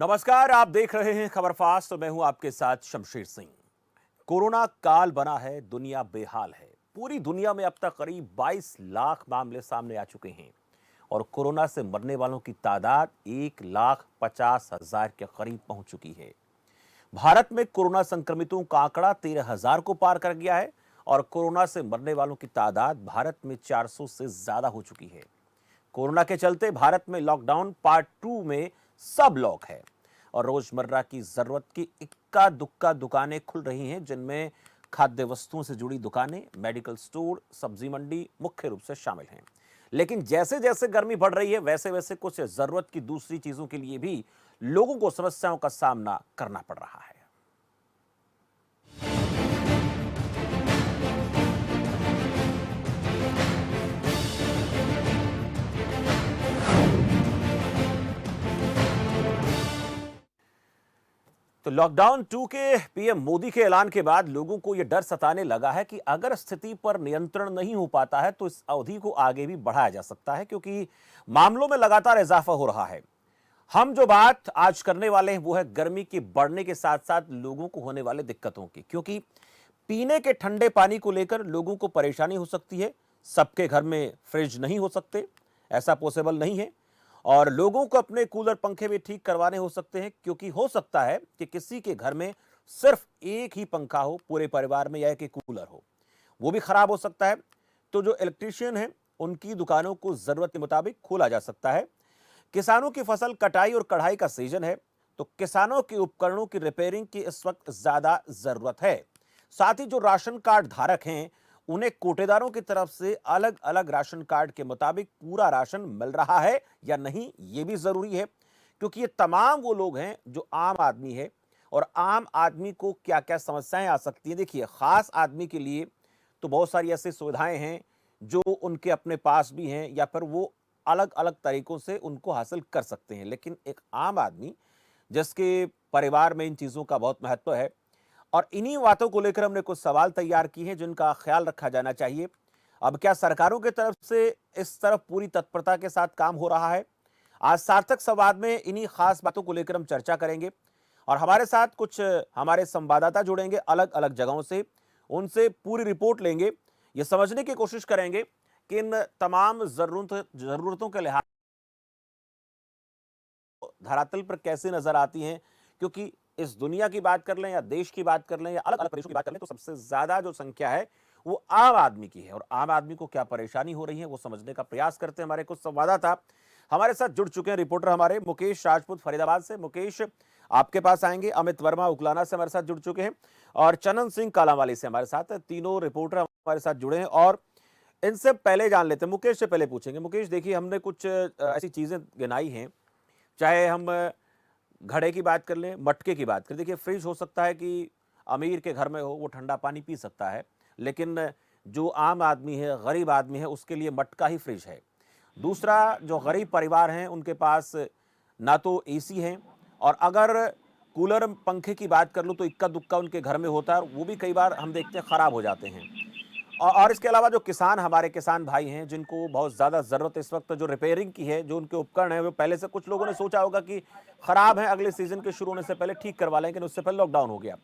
नमस्कार, आप देख रहे हैं खबर फास्ट। तो मैं हूं आपके साथ शमशेर सिंह। कोरोना काल बना है, दुनिया बेहाल है। पूरी दुनिया में अब तक करीब 22 लाख मामले सामने आ चुके हैं और कोरोना से मरने वालों की तादाद 1,50,000 के करीब पहुंच चुकी है। भारत में कोरोना संक्रमितों का आंकड़ा 13,000 को पार कर गया है और कोरोना से मरने वालों की तादाद भारत में 400 से ज्यादा हो चुकी है। कोरोना के चलते भारत में लॉकडाउन पार्ट 2 में सब लॉक है और रोजमर्रा की जरूरत की इक्का दुक्का दुकानें खुल रही हैं, जिनमें खाद्य वस्तुओं से जुड़ी दुकानें, मेडिकल स्टोर, सब्जी मंडी मुख्य रूप से शामिल हैं। लेकिन जैसे जैसे गर्मी बढ़ रही है, वैसे वैसे कुछ जरूरत की दूसरी चीजों के लिए भी लोगों को समस्याओं का सामना करना पड़ रहा है। तो लॉकडाउन 2 के पीएम मोदी के ऐलान के बाद लोगों को यह डर सताने लगा है कि अगर स्थिति पर नियंत्रण नहीं हो पाता है तो इस अवधि को आगे भी बढ़ाया जा सकता है, क्योंकि मामलों में लगातार इजाफा हो रहा है। हम जो बात आज करने वाले हैं वो है गर्मी के बढ़ने के साथ साथ लोगों को होने वाले दिक्कतों की, क्योंकि पीने के ठंडे पानी को लेकर लोगों को परेशानी हो सकती है। सबके घर में फ्रिज नहीं हो सकते, ऐसा पॉसिबल नहीं है, और लोगों को अपने कूलर पंखे भी ठीक करवाने हो सकते हैं, क्योंकि हो सकता है कि किसी के घर में सिर्फ एक ही पंखा हो पूरे परिवार में, या एक ही कूलर हो, वो भी खराब हो सकता है। तो जो इलेक्ट्रीशियन हैं उनकी दुकानों को जरूरत के मुताबिक खोला जा सकता है। किसानों की फसल कटाई और कढ़ाई का सीजन है, तो किसानों के उपकरणों की रिपेयरिंग की इस वक्त ज्यादा जरूरत है। साथ ही जो राशन कार्ड धारक हैं उन्हें कोटेदारों की तरफ से अलग अलग राशन कार्ड के मुताबिक पूरा राशन मिल रहा है या नहीं, ये भी जरूरी है, क्योंकि ये तमाम वो लोग हैं जो आम आदमी है और आम आदमी को क्या क्या समस्याएं आ सकती हैं। देखिए, खास आदमी के लिए तो बहुत सारी ऐसी सुविधाएं हैं जो उनके अपने पास भी हैं या फिर वो अलग अलग तरीकों से उनको हासिल कर सकते हैं, लेकिन एक आम आदमी जिसके परिवार में इन चीजों का बहुत महत्व है, और इन्हीं बातों को लेकर हमने कुछ सवाल तैयार किए हैं जिनका ख्याल रखा जाना चाहिए। अब क्या सरकारों की तरफ से इस तरफ पूरी तत्परता के साथ काम हो रहा है? आज सार्थक संवाद में इन्हीं खास बातों को लेकर हम चर्चा करेंगे और हमारे साथ कुछ हमारे संवाददाता जुड़ेंगे अलग अलग जगहों से, उनसे पूरी रिपोर्ट लेंगे, ये समझने की कोशिश करेंगे कि इन तमाम जरूरतों के लिहाज धरातल पर कैसे नजर आती हैं, क्योंकि इस दुनिया की बात कर लें या देश की बात कर लें या अलग अलग प्रदेशों की बात कर लें, तो सबसे ज्यादा जो संख्या है वो आम आदमी की है, और आम आदमी को क्या परेशानी हो रही है वो समझने का प्रयास करते हैं। हमारे कुछ संवाददाता हमारे साथ जुड़ चुके हैं। रिपोर्टर हमारे मुकेश राजपूत फरीदाबाद से, मुकेश आपके पास आएंगे। अमित वर्मा उकलाना से हमारे साथ जुड़ चुके हैं और चनन सिंह कालांवाली से हमारे साथ, तीनों रिपोर्टर हमारे साथ जुड़े हैं। और इनसे पहले जान लेते हैं, मुकेश से पहले पूछेंगे। मुकेश, देखिए, हमने कुछ ऐसी चीजें गिनाई हैं, चाहे हम घड़े की बात कर लें, मटके की बात करें। देखिए, फ्रिज हो सकता है कि अमीर के घर में हो, वो ठंडा पानी पी सकता है, लेकिन जो आम आदमी है, गरीब आदमी है, उसके लिए मटका ही फ्रिज है। दूसरा, जो गरीब परिवार हैं उनके पास ना तो एसी है, और अगर कूलर पंखे की बात कर लूँ तो इक्का दुक्का उनके घर में होता है, और वो भी कई बार हम देखते हैं खराब हो जाते हैं। और इसके अलावा जो किसान, हमारे किसान भाई हैं जिनको बहुत ज़्यादा ज़रूरत इस वक्त जो रिपेयरिंग की है, जो उनके उपकरण हैं वो पहले से कुछ लोगों ने सोचा होगा कि ख़राब है, अगले सीज़न के शुरू होने से पहले ठीक करवा लें, लेकिन उससे पहले लॉकडाउन हो गया।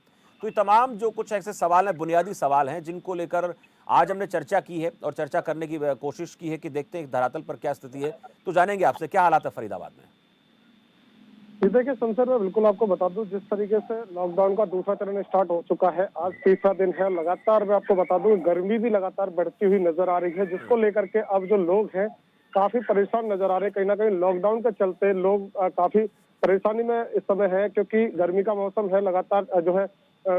तो ये तमाम जो कुछ ऐसे सवाल हैं, बुनियादी सवाल हैं, जिनको लेकर आज हमने चर्चा की है और चर्चा करने की कोशिश की है कि देखते हैं धरातल पर क्या स्थिति है। तो जानेंगे आपसे, क्या हालात है फरीदाबाद में? जी देखिए शमशेर, मैं बिल्कुल आपको बता दूं, जिस तरीके से लॉकडाउन का दूसरा चरण स्टार्ट हो चुका है, आज तीसरा दिन है। लगातार मैं आपको बता दूं, गर्मी भी लगातार बढ़ती हुई नजर आ रही है, जिसको लेकर के अब जो लोग हैं काफी परेशान नजर आ रहे हैं। कहीं ना कहीं लॉकडाउन के चलते लोग काफी परेशानी में इस समय है, क्योंकि गर्मी का मौसम है। लगातार जो है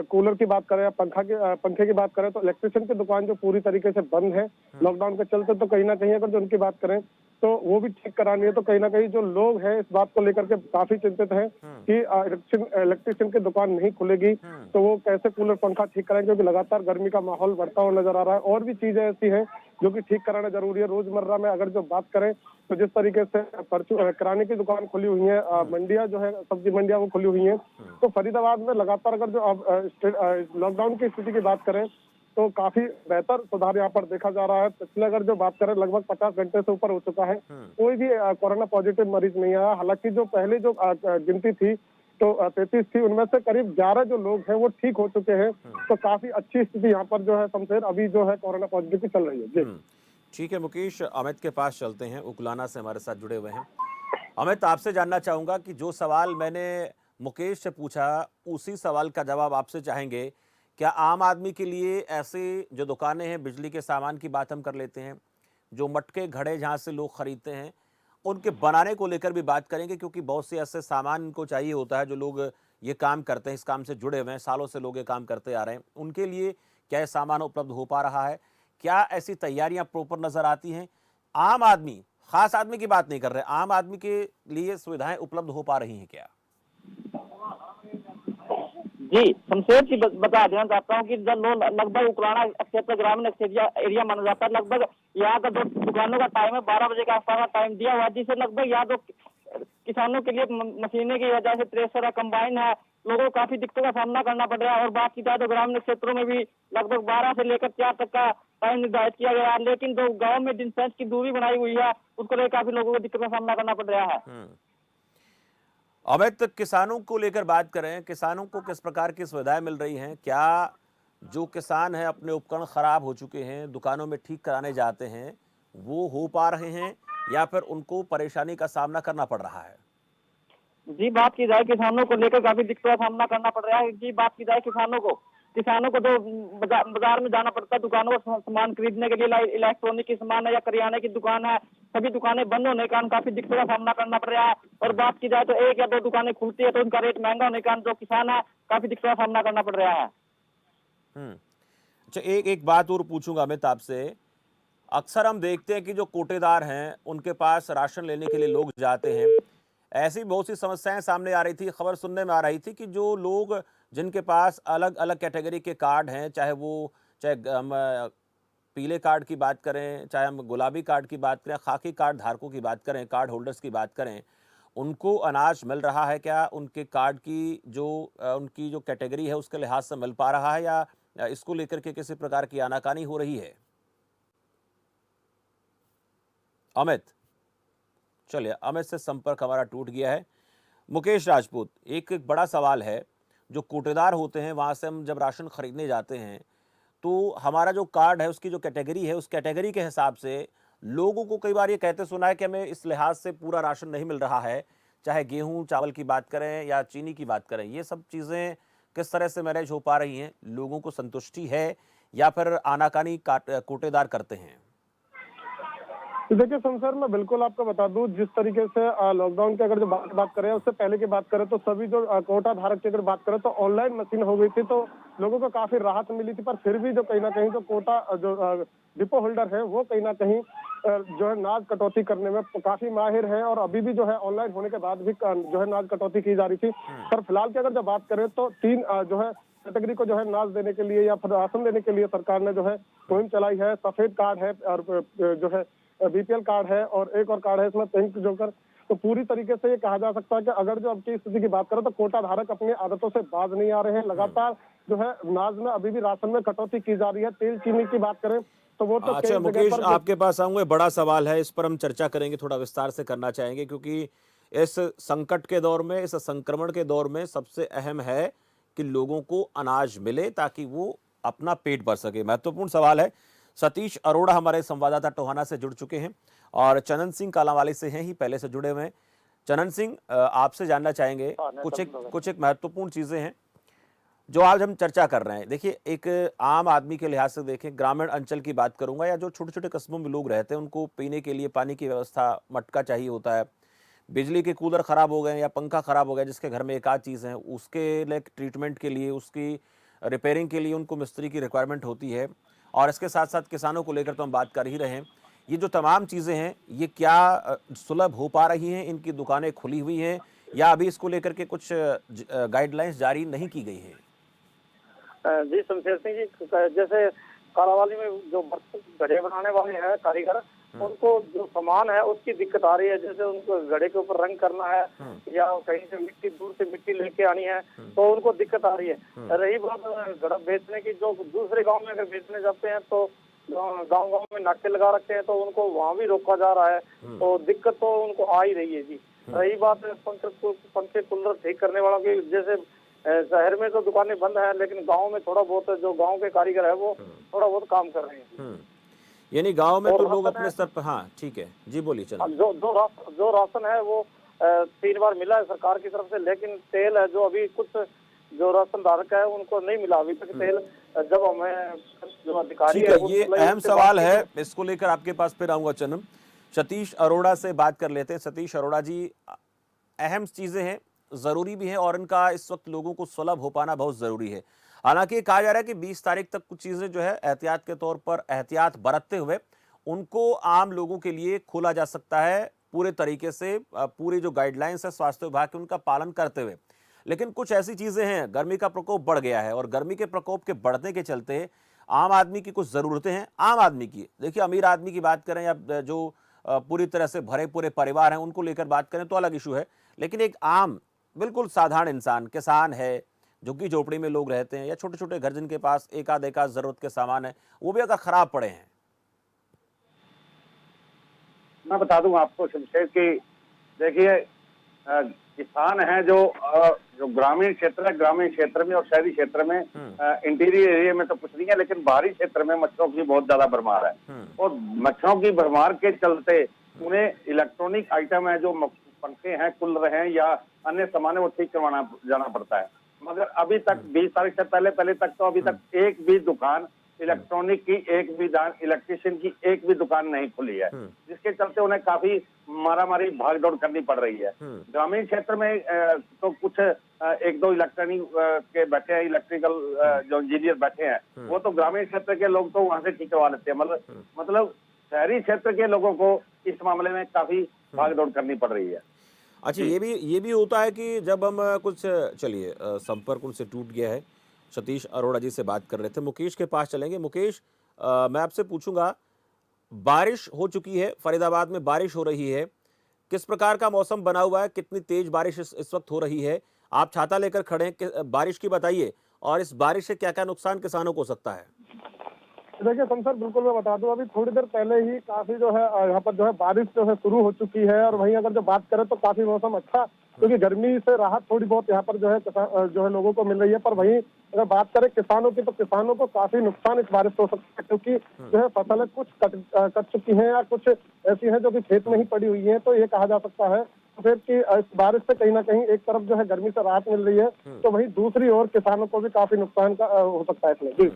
कूलर की बात करें या पंखे की बात करें, तो इलेक्ट्रिशियन की दुकान जो पूरी तरीके से बंद है लॉकडाउन के चलते। तो कहीं ना कहीं अगर जो उनकी बात करें तो वो भी ठीक करानी है। तो कहीं ना कहीं जो लोग हैं इस बात को लेकर के काफी चिंतित हैं कि इलेक्ट्रिशियन की दुकान नहीं खुलेगी तो वो कैसे कूलर पंखा ठीक कराएंगे, क्योंकि लगातार गर्मी का माहौल बढ़ता हुआ नजर आ रहा है। और भी चीजें ऐसी हैं जो कि ठीक कराना जरूरी है। रोजमर्रा में अगर जो बात करें तो जिस तरीके से किराने की दुकान खुली हुई है, मंडियां जो है, सब्जी मंडियां वो खुली हुई हैं। तो फरीदाबाद में लगातार अगर जो अब लॉकडाउन की स्थिति की बात करें तो काफी बेहतर सुधार यहाँ पर देखा जा रहा है। पिछले अगर जो बात करें, लगभग 50 घंटे से ऊपर हो चुका है, कोई भी कोरोना पॉजिटिव मरीज नहीं आया। हालांकि जो पहले जो गिनती थी तो 33 थी, उनमें से करीब 11 जो लोग हैं वो ठीक हो चुके हैं। तो काफी अच्छी स्थिति यहाँ पर जो है शमशेर अभी जो है कोरोना पॉजिटिव की चल रही है जी। ठीक है मुकेश, अमित के पास चलते हैं, उकलाना से हमारे साथ जुड़े हुए हैं। अमित, आपसे जानना चाहूंगा कि जो सवाल मैंने मुकेश से पूछा उसी सवाल का जवाब आपसे चाहेंगे। क्या आम आदमी के लिए ऐसे जो दुकानें हैं, बिजली के सामान की बात हम कर लेते हैं, जो मटके घड़े जहाँ से लोग खरीदते हैं, उनके बनाने को लेकर भी बात करेंगे, क्योंकि बहुत से ऐसे सामान इनको चाहिए होता है जो लोग ये काम करते हैं, इस काम से जुड़े हुए हैं, सालों से लोग ये काम करते आ रहे हैं, उनके लिए क्या ये सामान उपलब्ध हो पा रहा है, क्या ऐसी तैयारियां प्रॉपर नजर आती हैं? आम आदमी, खास आदमी की बात नहीं कर रहे, आम आदमी के लिए सुविधाएं उपलब्ध हो पा रही हैं क्या? जी, शमशेर जी बता देना चाहता हूँ कि जब लोग लगभग उकराना क्षेत्र ग्रामीण एरिया माना जाता है। लगभग यहाँ का जो दुकानों का टाइम है 12 बजे के आसपास का टाइम दिया हुआ है, जिससे लगभग यहाँ तो किसानों के लिए मशीनें की वजह से थ्रेशर है, कंबाइन है, लोगों को काफी दिक्कतों का सामना करना पड़ रहा है। और बात की जाए तो ग्रामीण क्षेत्रों में भी लगभग 12 से लेकर 4 तक का टाइम निर्धारित किया गया है, लेकिन जो गाँव में डिस्टेंस की दूरी बनाई हुई है उसको लेकर काफी लोगों को दिक्कत का सामना करना पड़ रहा है। अवैध किसानों को लेकर बात करें, किसानों को किस प्रकार की सुविधाएं मिल रही हैं? क्या जो किसान हैं अपने उपकरण खराब हो चुके हैं, दुकानों में ठीक कराने जाते हैं, वो हो पा रहे हैं या फिर उनको परेशानी का सामना करना पड़ रहा है? जी, बात की जाए किसानों को लेकर काफी दिक्कतों का सामना करना पड़ रहा है। जी, बात की जाए किसानों को तो बाजार में जाना पड़ता है दुकानों का सामान खरीदने के लिए। इलेक्ट्रॉनिक की सामान है या करियाने की दुकान है, सभी दुकानें बंद होने के कारण काफी दिक्कतों का सामना करना पड़ रहा है। और बात की जाए तो 1 या 2 दुकानें खुलती है तो उनका रेट महंगा होने के कारण जो किसान है काफी दिक्कतों का सामना करना पड़ रहा है। अच्छा, एक एक बात और पूछूंगा अमित आपसे। अक्सर हम देखते हैं कि जो कोटेदार हैं उनके पास राशन लेने के लिए लोग जाते हैं। ऐसी बहुत सी समस्याएं सामने आ रही थी, खबर सुनने में आ रही थी कि जो लोग जिनके पास अलग अलग कैटेगरी के कार्ड हैं, चाहे हम पीले कार्ड की बात करें, चाहे हम गुलाबी कार्ड की बात करें, खाकी कार्ड धारकों की बात करें, कार्ड होल्डर्स की बात करें, उनको अनाज मिल रहा है क्या? उनके कार्ड की उनकी जो कैटेगरी है उसके लिहाज से मिल पा रहा है, या इसको लेकर के किसी प्रकार की आनाकानी हो रही है? अमित, चलिए, अमित से संपर्क हमारा टूट गया है। मुकेश राजपूत, एक बड़ा सवाल है, जो कोटेदार होते हैं वहां से हम जब राशन खरीदने जाते हैं तो हमारा जो कार्ड है उसकी जो कैटेगरी है, उस कैटेगरी के हिसाब से लोगों को कई बार ये कहते सुना है कि हमें इस लिहाज से पूरा राशन नहीं मिल रहा है, चाहे गेहूं चावल की बात करें या चीनी की बात करें। ये सब चीज़ें किस तरह से मैनेज हो पा रही हैं? लोगों को संतुष्टि है या फिर आनाकानी कोटेदार करते हैं? तो देखिए शमशेर, मैं बिल्कुल आपको बता दूं, जिस तरीके से लॉकडाउन की अगर जो बात करें, उससे पहले की बात करें तो सभी जो कोटा धारक की अगर बात करें तो ऑनलाइन मशीन हो गई थी, तो लोगों को काफी राहत मिली थी। पर फिर भी जो कहीं ना कहीं जो कोटा जो डिपो होल्डर है वो कहीं ना कहीं जो है नाज कटौती करने में काफी माहिर है, और अभी भी जो है ऑनलाइन होने के बाद भी जो है नाज कटौती की जा रही थी। पर फिलहाल की अगर जो बात करें तो 3 जो है कैटेगरी को जो है नाज देने के लिए या फिर राशन देने के लिए सरकार ने जो है मुहिम चलाई है। सफेद कार्ड है और जो है बीपीएल कार्ड है, और एक और कार्ड है इसमें पिंक जोकर। तो पूरी तरीके से ये कहा जा सकता है कि अगर जो अब की स्थिति की बात करें तो कोटा धारक अपनी आदतों से बाज नहीं आ रहे हैं। लगातार जो है नाज में अभी भी राशन में कटौती की जा रही है। तेल चीनी की बात करें तो वो तो अच्छा मुकेश, आपके पास आऊंगे, बड़ा सवाल है, इस पर हम चर्चा करेंगे, थोड़ा विस्तार से करना चाहेंगे, क्योंकि इस संकट के दौर में, इस संक्रमण के दौर में सबसे अहम है कि लोगों को अनाज मिले ताकि वो अपना पेट भर सके। महत्वपूर्ण सवाल है। सतीश अरोड़ा हमारे संवाददाता टोहाना से जुड़ चुके हैं और चनन सिंह कालांवाली से हैं ही पहले से जुड़े हुए हैं। चनन सिंह, आपसे जानना चाहेंगे, कुछ एक महत्वपूर्ण चीजें हैं जो आज हम चर्चा कर रहे हैं। देखिए, एक आम आदमी के लिहाज से देखें, ग्रामीण अंचल की बात करूंगा या जो छोटे छोटे कस्बों में लोग रहते हैं, उनको पीने के लिए पानी की व्यवस्था, मटका चाहिए होता है। बिजली के कूलर खराब हो गए या पंखा खराब हो गया, जिसके घर में एक आध चीज़ है, उसके लिए ट्रीटमेंट के लिए, उसकी रिपेयरिंग के लिए उनको मिस्त्री की रिक्वायरमेंट होती है। और इसके साथ साथ किसानों को लेकर तो हम बात कर ही रहे हैं। ये जो तमाम चीज़ें हैं, ये क्या सुलभ हो पा रही हैं? इनकी दुकानें खुली हुई हैं या अभी इसको लेकर के कुछ गाइडलाइंस जारी नहीं की गई हैं? जी शमशेर सिंह जी, जैसे कालांवाली में जो घड़े बनाने वाले हैं कारीगर, उनको जो सामान है उसकी दिक्कत आ रही है। जैसे उनको घड़े के ऊपर रंग करना है या कहीं से मिट्टी, दूर से मिट्टी लेके आनी है, तो उनको दिक्कत आ रही है। रही बात घड़ा बेचने की, जो दूसरे गांव में अगर बेचने जाते हैं तो गांव गांव में नाके लगा रखे हैं, तो उनको वहां भी रोका जा रहा है, तो दिक्कत तो उनको आ ही रही है जी। रही बात पंखे कूलर ठीक करने वालों की, जैसे शहर में तो दुकानें बंद है, लेकिन गांव में थोड़ा बहुत जो गांव के कारीगर है वो थोड़ा बहुत काम कर रहे हैं। यानी गांव में और तो लोग राशन अपने है, स्तर पर, हाँ ठीक है जी, बोलिए चलो। जो राशन है वो 3 बार मिला है सरकार की तरफ से, लेकिन तेल है जो अभी कुछ जो राशन धारक है उनको नहीं मिला अभी तक तेल। जब हमें जो अधिकारी ठीक है है, वो ये अहम सवाल है, इसको लेकर आपके पास फिर आऊंगा चन्नम। सतीश अरोड़ा से बात कर लेते हैं। सतीश अरोड़ा जी, अहम चीजें हैं, जरूरी भी हैं, और इनका इस वक्त लोगों को सुलभ हो पाना बहुत जरूरी है। हालांकि ये कहा जा रहा है कि 20 तारीख तक कुछ चीजें जो है एहतियात के तौर पर एहतियात बरतते हुए उनको आम लोगों के लिए खोला जा सकता है पूरे तरीके से, पूरी जो गाइडलाइंस है स्वास्थ्य विभाग के उनका पालन करते हुए। लेकिन कुछ ऐसी चीजें हैं, गर्मी का प्रकोप बढ़ गया है और गर्मी के प्रकोप के बढ़ने के चलते आम आदमी की कुछ जरूरतें हैं। आम आदमी की, देखिए अमीर आदमी की बात करें या जो पूरी तरह से भरे पूरे परिवार हैं उनको लेकर बात करें तो अलग इशू है, लेकिन एक आम बिल्कुल साधारण इंसान, किसान है, झुग्गी झोपड़ी में लोग रहते हैं, या छोटे छोटे घर जिनके पास एक आध जरूरत के सामान है, वो भी अगर खराब पड़े हैं। मैं बता दूं आपको शमशेर की, देखिए किसान है जो ग्रामीण क्षेत्र है, ग्रामीण क्षेत्र में और शहरी क्षेत्र में, इंटीरियर एरिया में तो कुछ नहीं है, लेकिन बाहरी क्षेत्र में मच्छरों की बहुत ज्यादा भरमार है। और मच्छरों की भरमार के चलते उन्हें इलेक्ट्रॉनिक आइटम है, जो पंखे हैं, कूलर हैं या अन्य सामान है, वो ठीक करवाना जाना पड़ता है। मगर अभी तक 20 तारीख से पहले तक तो अभी तक एक भी दुकान इलेक्ट्रॉनिक की, एक भी इलेक्ट्रिशियन की एक भी दुकान नहीं खुली है, जिसके चलते उन्हें काफी मारामारी भागदौड़ करनी पड़ रही है। ग्रामीण क्षेत्र में तो कुछ एक दो इलेक्ट्रॉनिक के बैठे हैं, इलेक्ट्रिकल जो इंजीनियर बैठे हैं, वो तो ग्रामीण क्षेत्र के लोग तो वहां से ठीक करवा लेते हैं। मतलब शहरी क्षेत्र के लोगों को इस मामले में काफी भागदौड़ करनी पड़ रही है। अच्छा, ये भी होता है कि जब हम कुछ, चलिए संपर्क उनसे टूट गया है। सतीश अरोड़ा जी से बात कर रहे थे। मुकेश के पास चलेंगे। मुकेश, मैं आपसे पूछूंगा, बारिश हो चुकी है, फरीदाबाद में बारिश हो रही है, किस प्रकार का मौसम बना हुआ है, कितनी तेज बारिश इस वक्त हो रही है? आप छाता लेकर खड़े हैं, बारिश की बताइए, और इस बारिश से क्या क्या नुकसान किसानों को हो सकता है? देखिए सर, बिल्कुल मैं बता दूं, अभी थोड़ी देर पहले ही काफी जो है यहाँ पर जो है बारिश जो है शुरू हो चुकी है। और वहीं अगर जो बात करें तो काफी मौसम अच्छा, क्योंकि गर्मी से राहत थोड़ी बहुत यहाँ पर जो है जो है लोगों को मिल रही है। पर वहीं अगर बात करें किसानों की, तो किसानों को काफी नुकसान इस बारिश से हो सकता है, क्योंकि जो है फसलें कुछ कट चुकी हैं या कुछ ऐसी हैं जो कि खेत में ही पड़ी हुई है। तो ये कहा जा सकता है तो फिर कि इस बारिश से कहीं ना कहीं एक तरफ जो है गर्मी से राहत मिल रही है, तो वहीं दूसरी ओर किसानों को भी काफी नुकसान का हो सकता है इसमें जी।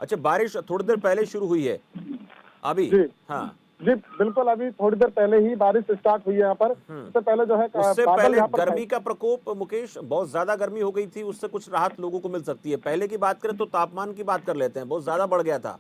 अच्छा, बारिश थोड़ी देर पहले शुरू हुई है अभी? जी हाँ जी, बिल्कुल अभी थोड़ी देर पहले ही बारिश स्टार्ट हुई है यहाँ पर। उससे पहले जो है उससे बादल पहले यहाँ पर गर्मी का प्रकोप, मुकेश, बहुत ज्यादा गर्मी हो गई थी, उससे कुछ राहत लोगों को मिल सकती है। पहले की बात करें तो तापमान की बात कर लेते हैं, बहुत ज्यादा बढ़ गया था।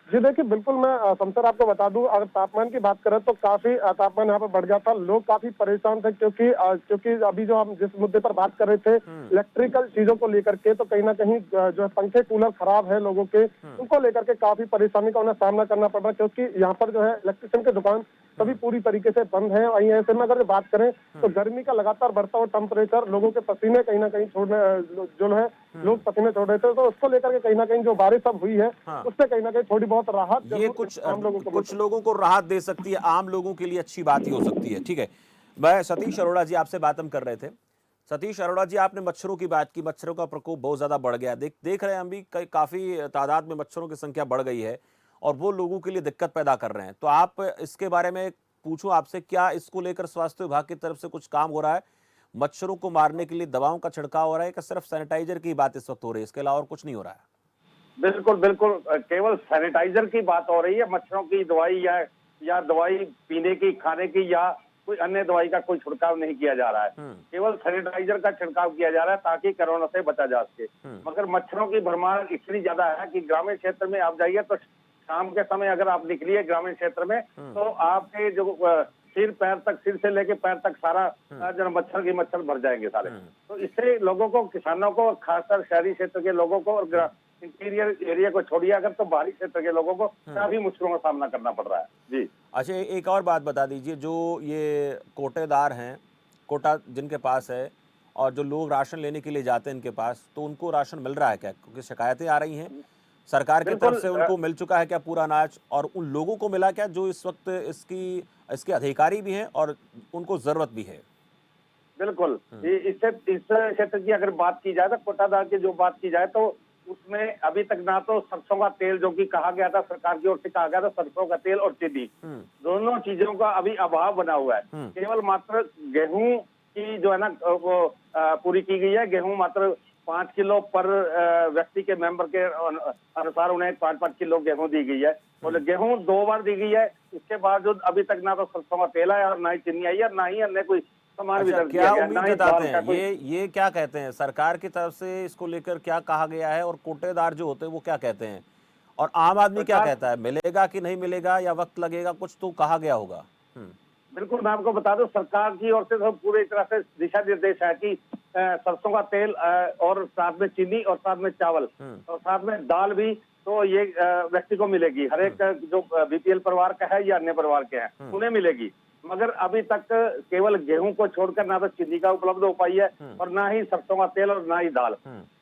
जी देखिए, बिल्कुल मैं शमशेर आपको बता दूं, अगर तापमान की बात करें तो काफी तापमान यहाँ पर बढ़ गया था। लोग काफी परेशान थे, क्योंकि अभी जो हम जिस मुद्दे पर बात कर रहे थे इलेक्ट्रिकल चीजों को लेकर के, तो कहीं ना कहीं जो है पंखे कूलर खराब है लोगों के, उनको लेकर के काफी परेशानी का उन्हें सामना करना पड़ रहा है, क्योंकि यहाँ पर जो है इलेक्ट्रिशियन की दुकान सभी पूरी तरीके से बंद है। वहीं ऐसे में अगर बात करें तो गर्मी का लगातार बढ़ता हुआ टेम्परेचर, लोगों के पसीने कहीं ना कहीं छोड़ने जो है लोग पसीने छोड़ रहे थे, तो उसको लेकर के कहीं ना कहीं जो बारिश अब हुई है उससे कहीं ना कहीं थोड़ी बहुत राहत ये कुछ लोगों को राहत दे सकती है, आम लोगों के लिए अच्छी बात ही हो सकती है। ठीक है, मैं सतीश अरोड़ा जी आपसे बात हम कर रहे थे। सतीश अरोड़ा जी, आपने मच्छरों की बात की, मच्छरों का प्रकोप बहुत ज्यादा बढ़ गया, देख रहे हैं हम भी, काफी तादाद में मच्छरों की संख्या बढ़ गई है और वो लोगों के लिए दिक्कत पैदा कर रहे हैं। तो आप इसके बारे में पूछूं आपसे, क्या इसको लेकर स्वास्थ्य विभाग की तरफ से कुछ काम हो रहा है? मच्छरों को मारने के लिए दवाओं का छिड़काव हो रहा है, कि सिर्फ सैनिटाइजर की बात इस वक्त हो रही है, इसके अलावा और कुछ नहीं हो रहा है? बिल्कुल बिल्कुल, केवल सैनिटाइजर की बात हो रही है। मच्छरों की दवाई या दवाई पीने की, खाने की या कोई अन्य दवाई का कोई छिड़काव नहीं किया जा रहा है। केवल सैनिटाइजर का छिड़काव किया जा रहा है ताकि कोरोना से बचा जा सके। मगर मच्छरों की भरमार इतनी ज्यादा है कि ग्रामीण क्षेत्र में आप जाइए तो शाम के समय अगर आप निकलिए ग्रामीण क्षेत्र में, तो आपके जो सिर से लेके पैर तक सारा जो मच्छर भर जाएंगे सारे। तो इससे लोगों को, किसानों को, खासकर शहरी क्षेत्र के लोगों को और इंटीरियर एरिया को छोड़िए अगर, तो बाहरी क्षेत्र के लोगों को काफी मुश्किलों का सामना करना पड़ रहा है जी। अच्छा, एक और बात बता दीजिए, जो ये कोटेदार हैं, कोटा जिनके पास है, और जो लोग राशन लेने के लिए जाते हैं इनके पास, तो उनको राशन मिल रहा है क्या? क्योंकि शिकायतें आ रही हैं सरकार की तरफ बिल्कुल से, उनको मिल चुका है क्या पूरा अनाज, और उन लोगों को मिला क्या जो इस वक्त इसके अधिकारी भी हैं और उनको जरूरत भी है? बिल्कुल, इस क्षेत्र की अगर बात की जाए तो कोटादार की जो बात की जाए तो उसमें अभी तक ना तो सरसों का तेल, जो कि कहा गया था सरकार की ओर से, कहा गया था सरसों का तेल और चीनी, दोनों चीजों का अभी अभाव बना हुआ है। केवल मात्र गेहूं की जो है ना वो पूरी की गई है। गेहूं मात्र 5 किलो पर व्यक्ति के मेंबर के अनुसार उन्हें 5-5 किलो गेहूं दी गई है, और गेहूं 2 बार दी गई है। इसके बावजूद अभी तक ना तो सरसों का तेल आया और ना ही चीनी आई है, ना ही अन्य कोई सामान अच्छा, वितरण क्या किया गया, उम्मीद ना ही जताते दाल का हैं? कोई। ये क्या कहते हैं सरकार की तरफ से, इसको लेकर क्या कहा गया है, और कोटेदार जो होते हैं वो क्या कहते हैं, और आम आदमी क्या सरकार, कहता है, मिलेगा कि नहीं मिलेगा या वक्त लगेगा? कुछ तो कहा गया होगा। बिल्कुल, मैं आपको बता दूं सरकार की ओर से तो पूरी तरह से दिशा निर्देश है कि सरसों का तेल और साथ में चीनी और साथ में चावल और साथ में दाल भी, तो ये व्यक्ति को मिलेगी। हर एक जो बीपीएल परिवार का है या अन्य परिवार के हैं उन्हें मिलेगी। मगर अभी तक केवल गेहूं को छोड़कर ना तो चीनी का उपलब्ध हो पाई है और ना ही सरसों का तेल और ना ही दाल।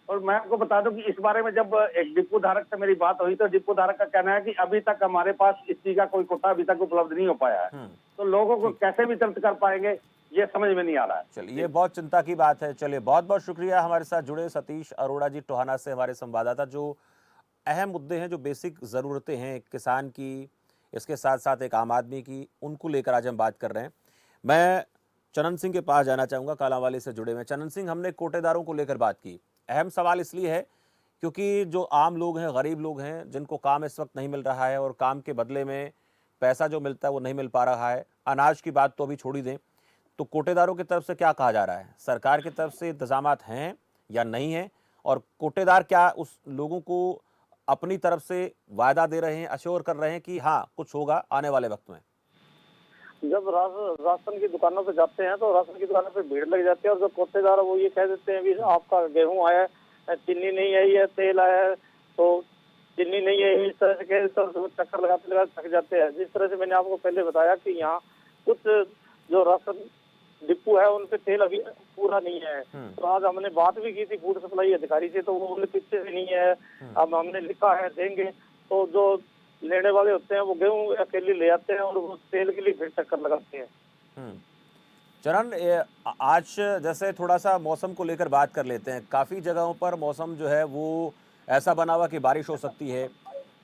और मैं आपको बता दूं कि इस बारे में जब एक डिपो धारक से मेरी बात हुई तो डिपो धारक का कहना है कि अभी तक हमारे पास इस चीज का कोई कोटा अभी तक उपलब्ध नहीं हो पाया है, तो लोगों को कैसे वितरित कर पाएंगे ये समझ में नहीं आ रहा है। चलिए, ये बहुत चिंता की बात है। चलिए, बहुत बहुत शुक्रिया हमारे साथ जुड़े सतीश अरोड़ा जी, टोहाना से हमारे संवाददाता। जो अहम मुद्दे हैं, जो बेसिक ज़रूरतें हैं एक किसान की, इसके साथ साथ एक आम आदमी की, उनको लेकर आज हम बात कर रहे हैं। मैं चनन सिंह के पास जाना चाहूँगा, कालांवाली से जुड़े हुए। चनन सिंह, हमने कोटेदारों को लेकर बात की। अहम सवाल इसलिए है क्योंकि जो आम लोग हैं, गरीब लोग हैं, जिनको काम इस वक्त नहीं मिल रहा है और काम के बदले में पैसा जो मिलता है वो नहीं मिल पा रहा है। अनाज की बात तो अभी छोड़ ही दें, तो कोटेदारों की तरफ से क्या कहा जा रहा है? सरकार की तरफ से इंतजामात हैं या नहीं हैं? और कोटेदार क्या उस लोगों को अपनी तरफ से वायदा दे रहे हैं, अश्योर कर रहे हैं कि हाँ कुछ होगा आने वाले वक्त में? जब राशन की दुकानों पे जाते हैं तो राशन की दुकानों पे भीड़ लग जाती है, और जो कोटेदार है वो ये कह देते हैं भी आपका गेहूं आया है, चीनी नहीं आई है, तेल आया है तो चीनी नहीं है। इस तरह से कह तो चक्कर लगाते लगाते थक जाते हैं। जिस तरह से मैंने आपको पहले बताया कि यहाँ कुछ जो राशन डिपो है उन पे तेल अभी पूरा नहीं है, तो आज हमने बात भी की थी फूड सप्लाई अधिकारी से, तो वो बोले पीछे भी नहीं है। अब हमने लिखा है देंगे, तो जो लेने वाले होते हैं वो गेहूं अकेले ले आते हैं और वो तेल के लिए फिर चक्कर लगाते हैं। चरण, आज जैसे थोड़ा सा मौसम को लेकर बात कर लेते हैं। काफ़ी जगहों पर मौसम जो है वो ऐसा बना हुआ कि बारिश हो सकती है,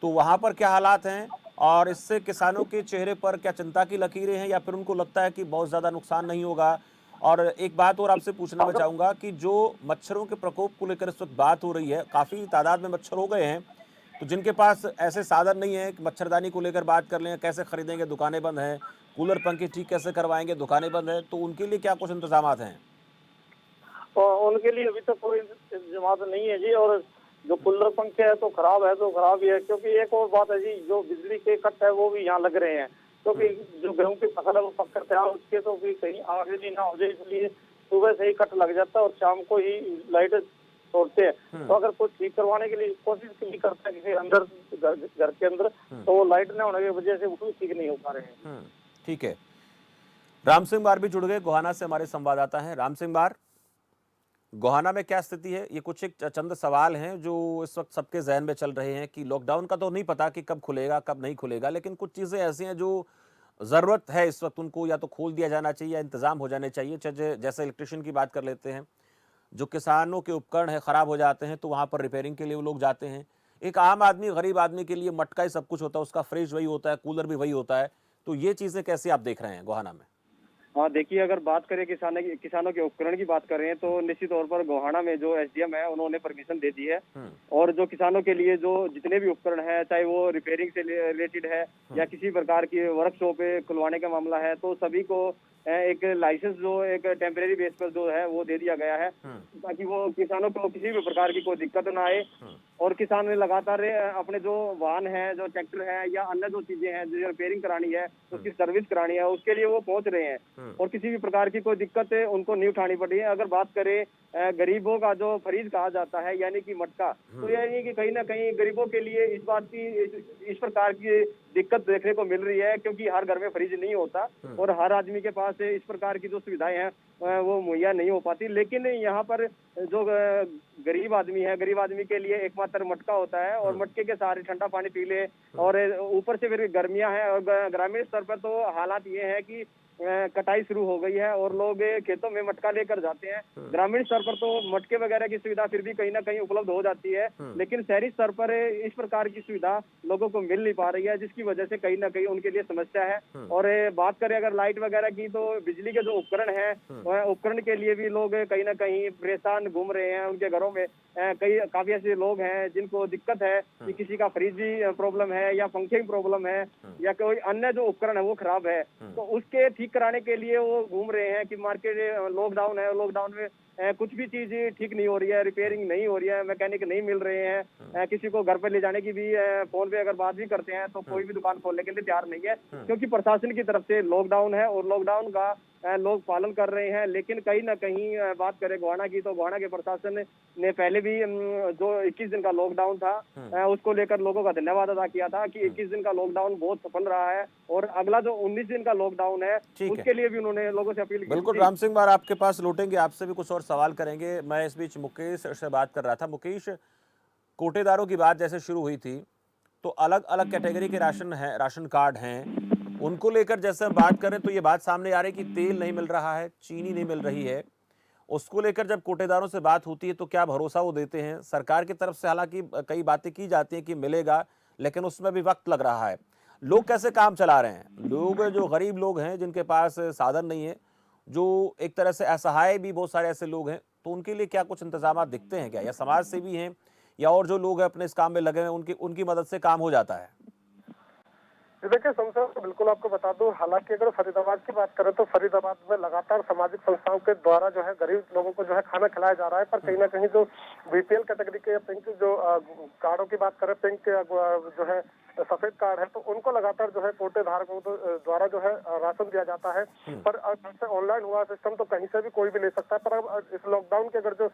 तो वहाँ पर क्या हालात हैं, और इससे किसानों के चेहरे पर क्या चिंता की लकीरें हैं, या फिर उनको लगता है कि बहुत ज़्यादा नुकसान नहीं होगा? और एक बात और आपसे पूछना मैं चाहूँगा कि जो मच्छरों के प्रकोप को लेकर इस वक्त बात हो रही है, काफ़ी तादाद में मच्छर हो गए हैं, तो जिनके पास ऐसे साधन नहीं है कि मच्छरदानी को लेकर बात कर लें, कैसे खरीदेंगे, दुकानें बंद हैं, कूलर पंखे ठीक कैसे करवाएंगे, दुकानें बंद हैं, तो उनके लिए क्या कुछ इंतजामात हैं? और उनके लिए अभी तक कोई इंतजाम नहीं है जी। और जो कूलर पंखे है तो खराब है, तो खराब ही है, क्योंकि एक और बात है जी, जो बिजली के कट है वो भी यहाँ लग रहे हैं, क्योंकि जो गेहूं की फसल है वो पक कर तैयार उसके तो भी कहीं आगे नहीं ना हो जाए, इसलिए सुबह से ही कट लग जाता है और शाम को ही लाइट छोड़ते हैं। तो अगर कोई ठीक करवाने के लिए कोशिश भी करता है किसी अंदर घर के अंदर, तो वो लाइट न होने की वजह से वो ठीक नहीं हो पा रहे हैं। ठीक है। राम सिंह बार भी जुड़ गए, गोहाना से हमारे संवाददाता हैं। राम सिंह बार, गोहाना में क्या स्थिति है? ये कुछ एक चंद सवाल हैं जो इस वक्त सबके जहन में चल रहे हैं कि लॉकडाउन का तो नहीं पता कि कब खुलेगा कब नहीं खुलेगा, लेकिन कुछ चीज़ें ऐसी हैं जो ज़रूरत है इस वक्त, उनको या तो खोल दिया जाना चाहिए या इंतज़ाम हो जाने चाहिए। जैसे इलेक्ट्रिशियन की बात कर लेते हैं, जो किसानों के उपकरण है ख़राब हो जाते हैं तो वहाँ पर रिपेयरिंग के लिए वो लोग जाते हैं। एक आम आदमी, गरीब आदमी के लिए मटका ही सब कुछ होता है, उसका फ्रिज वही होता है, कूलर भी वही होता है। तो ये चीज़ें कैसे आप देख रहे हैं गोहाना में? हाँ देखिए, अगर बात करें किसानों के उपकरण की बात कर रहे हैं तो निश्चित तौर पर गोहाना में जो एसडीएम है उन्होंने परमिशन दे दी है, और जो किसानों के लिए जो जितने भी उपकरण है, चाहे वो रिपेयरिंग से रिलेटेड है या किसी प्रकार की वर्कशॉप खुलवाने का मामला है, तो सभी को एक लाइसेंस जो एक टेम्परेरी बेस पर जो है वो दे दिया गया है, ताकि वो किसानों को किसी भी प्रकार की कोई दिक्कत ना आए। और किसान लगातार अपने जो वाहन है, जो ट्रैक्टर है या अन्य जो चीजें हैं जो रिपेयरिंग करानी है, उसकी सर्विस करानी है, उसके लिए वो पहुंच रहे हैं और किसी भी प्रकार की कोई दिक्कत उनको नहीं उठानी पड़ी है। अगर बात करें गरीबों का जो फरीज कहा जाता है यानी कि मटका, तो यानी कि कहीं ना कहीं गरीबों के लिए इस बात की इस प्रकार की दिक्कत देखने को मिल रही है, क्योंकि हर घर में फ्रिज नहीं होता और हर आदमी के पास इस प्रकार की जो सुविधाएं हैं वो मुहैया नहीं हो पाती। लेकिन यहाँ पर जो गरीब आदमी है, गरीब आदमी के लिए एकमात्र मटका होता है और मटके के सहारे ठंडा पानी पी ले। और ऊपर से फिर गर्मियां हैं और ग्रामीण स्तर पर तो हालात ये है कि कटाई शुरू हो गई है और लोग खेतों में मटका लेकर जाते हैं। ग्रामीण स्तर पर तो मटके वगैरह की सुविधा फिर भी कहीं ना कहीं उपलब्ध हो जाती है, लेकिन शहरी स्तर पर इस प्रकार की सुविधा लोगों को मिल नहीं पा रही है, जिसकी वजह से कहीं ना कहीं उनके लिए समस्या है। और बात करें अगर लाइट वगैरह की, तो बिजली के जो उपकरण है उपकरण के लिए भी लोग कहीं ना कहीं परेशान घूम रहे हैं। उनके घरों में काफी ऐसे लोग हैं जिनको दिक्कत है कि किसी का फ्रिज भी प्रॉब्लम है या पंखे की प्रॉब्लम है या कोई अन्य जो उपकरण है वो खराब है, तो उसके ठीक कराने के लिए वो घूम रहे हैं कि मार्केट लॉकडाउन है, लॉकडाउन में कुछ भी चीज ठीक नहीं हो रही है, रिपेयरिंग नहीं हो रही है, मैकेनिक नहीं मिल रहे हैं, किसी को घर पर ले जाने की भी फोन पे अगर बात भी करते हैं तो कोई भी दुकान खोलने के लिए तैयार नहीं है, क्योंकि प्रशासन की तरफ से लॉकडाउन है और लॉकडाउन का लोग पालन कर रहे हैं। लेकिन कहीं ना कहीं बात करें गोहाना की, तो गोहाना के प्रशासन ने पहले भी जो 21 दिन का लॉकडाउन था उसको लेकर लोगों का धन्यवाद अदा किया था कि 21 दिन का लॉकडाउन बहुत सफल रहा है और अगला जो 19 दिन का लॉकडाउन है उसके लिए भी उन्होंने लोगों से अपील की। बिल्कुल राम सिंह बार आपके पास लौटेंगे, आपसे भी कुछ और सवाल करेंगे। मैं इस बीच मुकेश से बात कर रहा था। मुकेश, कोटेदारों की बात जैसे शुरू हुई थी तो अलग अलग कैटेगरी के राशन कार्ड हैं, उनको लेकर जैसे हम बात करें तो ये बात सामने आ रही है कि तेल नहीं मिल रहा है, चीनी नहीं मिल रही है। उसको लेकर जब कोटेदारों से बात होती है तो क्या भरोसा वो देते हैं? सरकार की तरफ से हालांकि कई बातें की जाती हैं कि मिलेगा, लेकिन उसमें भी वक्त लग रहा है। लोग कैसे काम चला रहे हैं? लोग जो गरीब लोग हैं जिनके पास साधन नहीं है, जो एक तरह से असहाय भी बहुत सारे ऐसे लोग हैं, तो उनके लिए क्या कुछ इंतजाम दिखते हैं क्या, या समाज सेवी हैं या और जो लोग हैं अपने इस काम में लगे हैं उनकी मदद से काम हो जाता है? देखिए संसद बिल्कुल आपको बता दूं, हालांकि अगर फरीदाबाद की बात करें तो फरीदाबाद में लगातार सामाजिक संस्थाओं के द्वारा जो है गरीब लोगों को जो है खाना खिलाया जा रहा है, पर कहीं ना कहीं जो बीपीएल कैटेगरी के पिंक जो कार्डों की बात करें, पिंक जो है सफेद कार्ड है, तो उनको लगातार जो है कोटे धारकों द्वारा जो है राशन दिया जाता है। पर अब से ऑनलाइन हुआ सिस्टम तो कहीं से भी कोई भी ले सकता है। पर अब इस लॉकडाउन के अगर जो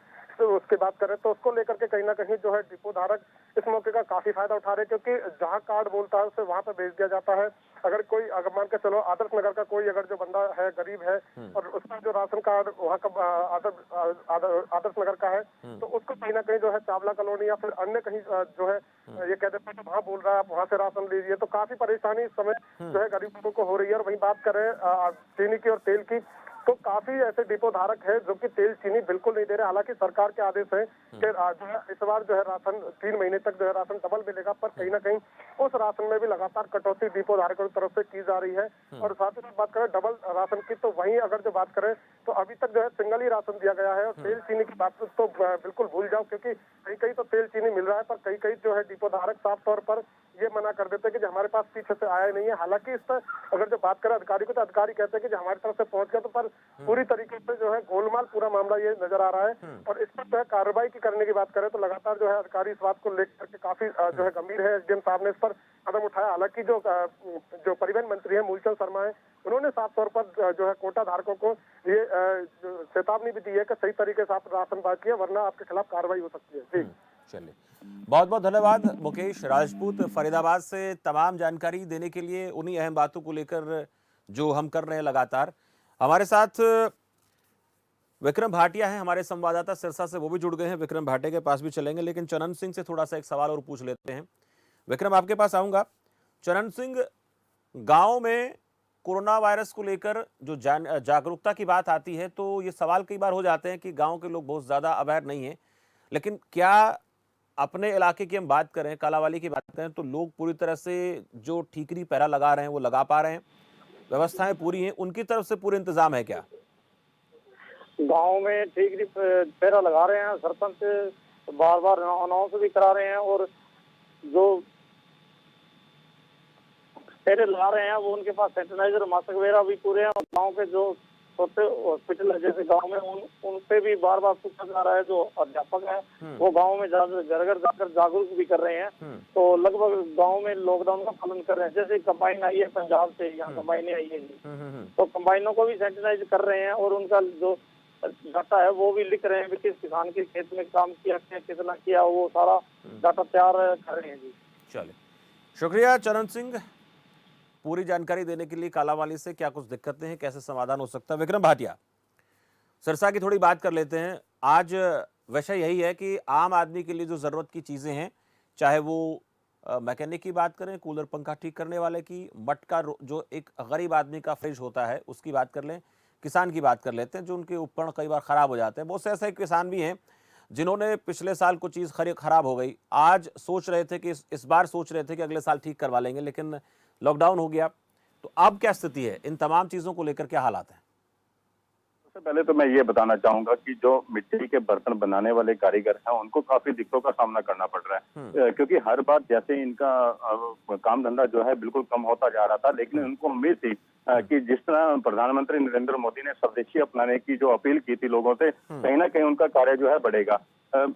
उसकी बात करें तो उसको लेकर के कहीं ना कहीं जो है डिपो धारक इस मौके का काफी फायदा उठा रहे हैं, क्योंकि जहाँ कार्ड बोलता है उसे वहां पर भेज दिया जाता है। अगर कोई अगर मान के चलो आदर्श नगर का कोई अगर जो बंदा है गरीब है और उसका जो राशन कार्ड वहाँ का आदर्श नगर का है, तो उसको कहीं ना कहीं जो है चावला कॉलोनी या फिर अन्य कहीं जो है ये कह देते हैं वहाँ बोल रहा है आप वहाँ से राशन लीजिए, तो काफी परेशानी इस समय जो है गरीब लोगों को हो रही है। और वहीं बात करें चीनी की और तेल की, तो काफी ऐसे डिपो धारक है जो कि तेल चीनी बिल्कुल नहीं दे रहे। हालांकि सरकार के आदेश है कि जो है इस बार जो है राशन 3 महीने तक जो है राशन डबल मिलेगा, पर कहीं ना कहीं उस राशन में भी लगातार कटौती डिपो धारकों की तरफ से की जा रही है। और साथ ही साथ बात करें डबल राशन की, तो वहीं अगर जो बात करें तो अभी तक जो है सिंगल ही राशन दिया गया है। और तेल चीनी की बात तो बिल्कुल भूल जाओ, क्योंकि कहीं कहीं तो तेल चीनी मिल रहा है, पर कहीं कहीं जो है डिपो धारक साफ तौर पर ये मना कर देते हैं कि हमारे पास पीछे से आया नहीं है। हालांकि इस पर अगर जो बात करें अधिकारी को, तो अधिकारी कहते हैं कि हमारी तरफ से पहुंच गया, तो पर पूरी तरीके से जो है गोलमाल पूरा मामला ये नजर आ रहा है। और इस पर जो है कार्रवाई की करने की बात करें तो लगातार जो है अधिकारी इस बात को लेकर के काफी जो है गंभीर है। एसडीएम साहब ने इस पर कदम उठाया। हालांकि जो परिवहन मंत्री है मूलचंद शर्मा है, उन्होंने साफ तौर पर जो है कोटा धारकों को ये चेतावनी भी दी है कि सही तरीके से आप राशन बांटिए, वरना आपके खिलाफ कार्रवाई हो सकती है। जी चलिए, बहुत बहुत धन्यवाद मुकेश राजपूत फरीदाबाद से तमाम जानकारी देने के लिए, उन्हीं अहम बातों को लेकर जो हम कर रहे हैं लगातार। हमारे साथ विक्रम भाटिया हैं, हमारे संवाददाता सिरसा से, वो भी जुड़ गए हैं। विक्रम भाटिया के पास भी चलेंगे, लेकिन चरण सिंह से थोड़ा सा एक सवाल और पूछ लेते हैं। विक्रम, आपके पास आऊंगा। चरण सिंह, गांव में कोरोना वायरस को लेकर जो जागरूकता की बात आती है तो ये सवाल कई बार हो जाते हैं कि गांव के लोग बहुत ज्यादा अवेयर नहीं है, लेकिन क्या अपने इलाके की हम बात करें, कालावाली की बात करें, तो लोग पूरी तरह से जो ठीकरी पहरा लगा रहे हैं वो लगा पा रहे हैं, व्यवस्थाएं पूरी हैं, उनकी तरफ से पूरे इंतजाम है क्या? गांव में ठीकरी पहरा लगा रहे हैं, सरपंच बार बार अनाउंस भी करा रहे हैं, और जो पहले ला रहे हैं, वो उनके पास सैनिटाइजर मास्क वगैरह भी पूरे हैं। और गाँव के जो छोटे हॉस्पिटल है जैसे गांव में, उन पे भी बार बार पूछा जा रहा है। जो अध्यापक हैं वो गांव में घर घर जाकर जागरूक भी कर रहे हैं। तो लगभग गांव में लॉकडाउन का पालन कर रहे हैं। जैसे कंबाइन आई है पंजाब से, यहाँ कंबाइनें आई है जी, तो कंबाइनों को भी सैनिटाइज कर रहे हैं और उनका जो डाटा है वो भी लिख रहे हैं कि किस किसान के खेत में काम किया, कितना किया, वो सारा डाटा तैयार कर रहे हैं जी। चलिए, शुक्रिया चरण सिंह पूरी जानकारी देने के लिए। कालांवाली से क्या कुछ दिक्कतें हैं, कैसे समाधान हो सकता है। विक्रम भाटिया, सिरसा की थोड़ी बात कर लेते हैं। आज विषय यही है कि आम आदमी के लिए जो ज़रूरत की चीज़ें हैं, चाहे वो मैकेनिक की बात करें, कूलर पंखा ठीक करने वाले की, मटका जो एक गरीब आदमी का फ्रिज होता है उसकी बात कर लें, किसान की बात कर लेते हैं जो उनके उपकरण कई बार ख़राब हो जाते हैं। बहुत से ऐसे किसान भी हैं जिन्होंने पिछले साल कुछ चीज़ ख़राब हो गई, आज सोच रहे थे कि इस बार सोच रहे थे कि अगले साल ठीक करवा लेंगे, लेकिन लॉकडाउन हो गया। तो अब क्या स्थिति है, इन तमाम चीज़ों को लेकर क्या हालात हैं? सबसे पहले तो मैं ये बताना चाहूंगा कि जो मिट्टी के बर्तन बनाने वाले कारीगर हैं उनको काफी दिक्कतों का सामना करना पड़ रहा है, क्योंकि हर बार जैसे इनका काम धंधा जो है बिल्कुल कम होता जा रहा था, लेकिन उनको उम्मीद थी कि जिस तरह प्रधानमंत्री नरेंद्र मोदी ने स्वदेशी अपनाने की जो अपील की थी लोगों से, कहीं ना कहीं उनका कार्य जो है बढ़ेगा।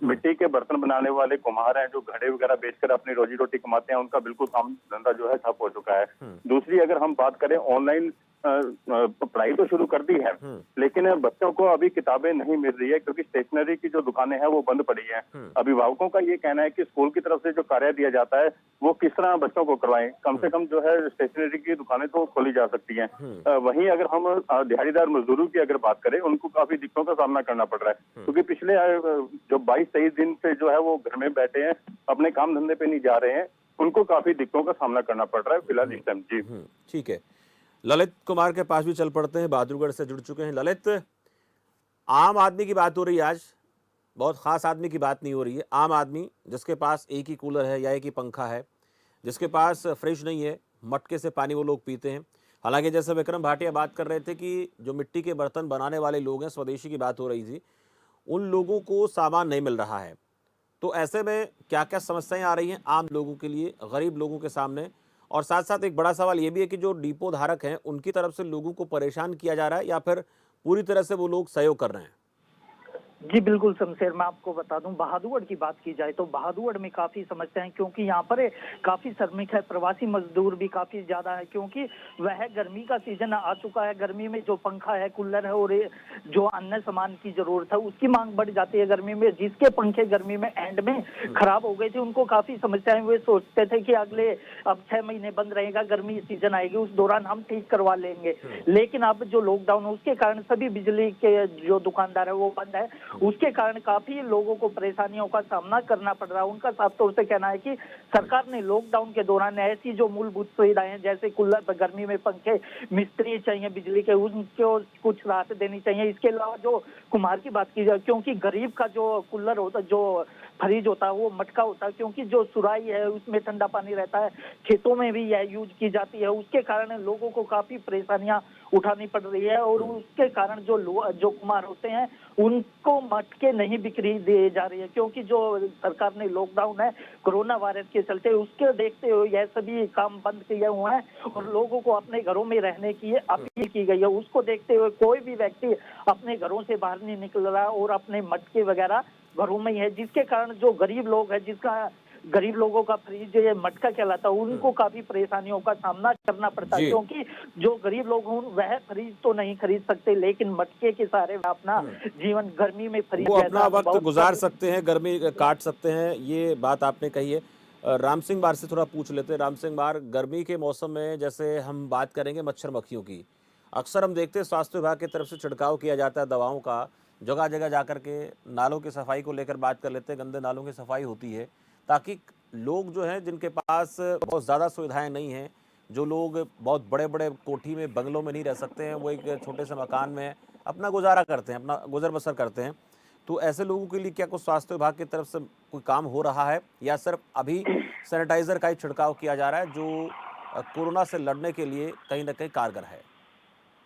मिट्टी के बर्तन बनाने वाले कुम्हार हैं जो घड़े वगैरह बेचकर अपनी रोजी रोटी कमाते हैं, उनका बिल्कुल काम धंधा जो है ठप हो चुका है। दूसरी अगर हम बात करें, ऑनलाइन पढ़ाई तो शुरू कर दी है, लेकिन बच्चों को अभी किताबें नहीं मिल रही है क्योंकि स्टेशनरी की जो दुकानें हैं वो बंद पड़ी हैं। अभिभावकों का ये कहना है कि स्कूल की तरफ से जो कार्य दिया जाता है वो किस तरह बच्चों को करवाएं, कम से कम जो है स्टेशनरी की दुकानें तो खोली जा सकती हैं। वहीं अगर हम दिहाड़ीदार मजदूरों की अगर बात करें, उनको काफी दिक्कतों का सामना करना पड़ रहा है क्योंकि पिछले जो 22-23 दिन से जो है वो घर में बैठे हैं, अपने काम धंधे पे नहीं जा रहे हैं, उनको काफी दिक्कतों का सामना करना पड़ रहा है फिलहाल इस टाइम। जी ठीक है, ललित कुमार के पास भी चल पड़ते हैं, बहादुरगढ़ से जुड़ चुके हैं। ललित, आम आदमी की बात हो रही है आज, बहुत खास आदमी की बात नहीं हो रही है। आम आदमी जिसके पास एक ही कूलर है या एक ही पंखा है, जिसके पास फ्रिज नहीं है, मटके से पानी वो लोग पीते हैं। हालांकि जैसे विक्रम भाटिया बात कर रहे थे कि जो मिट्टी के बर्तन बनाने वाले लोग हैं, स्वदेशी की बात हो रही थी, उन लोगों को सामान नहीं मिल रहा है। तो ऐसे में क्या क्या समस्याएं आ रही हैं आम लोगों के लिए, गरीब लोगों के सामने? और साथ साथ एक बड़ा सवाल ये भी है कि जो डिपो धारक हैं उनकी तरफ से लोगों को परेशान किया जा रहा है या फिर पूरी तरह से वो लोग सहयोग कर रहे हैं? जी बिल्कुल शमशेर, मैं आपको बता दूं, बहादुरगढ़ की बात की जाए तो बहादुरगढ़ में काफी समस्या है क्योंकि यहाँ पर काफी श्रमिक है, प्रवासी मजदूर भी काफी ज्यादा है क्योंकि वह गर्मी का सीजन आ चुका है। गर्मी में जो पंखा है, कूलर है और जो अन्य सामान की जरूरत है उसकी मांग बढ़ जाती है गर्मी में। जिसके पंखे गर्मी में एंड में खराब हो गए थे उनको काफी समस्याएं, वे सोचते थे कि अगले अब 6 महीने बंद रहेगा, गर्मी सीजन आएगी उस दौरान हम ठीक करवा लेंगे। लेकिन अब जो लॉकडाउन है उसके कारण सभी बिजली के जो दुकानदार है वो बंद है, उसके कारण काफी लोगों को परेशानियों का सामना करना पड़ रहा है। उनका साफ तौर से कहना है कि सरकार ने लॉकडाउन के दौरान ऐसी जो मूलभूत सुविधाएं जैसे कूलर, गर्मी में पंखे, मिस्त्री चाहिए बिजली के, उनको कुछ राहत देनी चाहिए। इसके अलावा जो कुम्हार की बात की जाए, क्योंकि गरीब का जो कूलर होता, जो फ्रिज होता है वो मटका होता है, क्योंकि जो सुराही है उसमें ठंडा पानी रहता है, खेतों में भी यह यूज की जाती है, उसके कारण लोगों को काफी परेशानियां उठानी पड़ रही है। और उसके कारण जो कुम्हार होते हैं उनको मटके नहीं बिक्री दी जा रही है क्योंकि जो सरकार ने लॉकडाउन है कोरोना वायरस के चलते, उसके देखते हुए यह सभी काम बंद किए हुए हैं और लोगों को अपने घरों में रहने की अपील की गई है। उसको देखते हुए कोई भी व्यक्ति अपने घरों से बाहर नहीं निकल रहा और अपने मटके वगैरह घरों में ही है, जिसके कारण जो गरीब लोग है, जिसका गरीब लोगों का फ्रिज ये मटका कहलाता है, उनको काफी परेशानियों का सामना करना पड़ता है क्योंकि जो गरीब लोग हैं वह फ्रिज तो नहीं खरीद सकते, लेकिन मटके के सहारे अपना जीवन गर्मी में फ्रिज वो अपना वक्त गुजार सकते हैं, गर्मी काट सकते हैं। ये बात आपने कही है। राम सिंह बार से थोड़ा पूछ लेते हैं। राम सिंह बार, गर्मी के मौसम में जैसे हम बात करेंगे मच्छर मक्खियों की, अक्सर हम देखते हैं स्वास्थ्य विभाग की तरफ से छिड़काव किया जाता है दवाओं का, जगह जगह जाकर के नालों की सफाई को लेकर बात कर लेते हैं, गंदे नालों की सफाई होती है ताकि लोग जो हैं जिनके पास बहुत ज़्यादा सुविधाएं नहीं हैं, जो लोग बहुत बड़े बड़े कोठी में, बंगलों में नहीं रह सकते हैं, वो एक छोटे से मकान में अपना गुजारा करते हैं, अपना गुजर बसर करते हैं। तो ऐसे लोगों के लिए क्या कुछ स्वास्थ्य विभाग की तरफ से कोई काम हो रहा है या सिर्फ अभी सैनिटाइज़र का ही छिड़काव किया जा रहा है जो कोरोना से लड़ने के लिए कहीं ना कहीं कारगर है?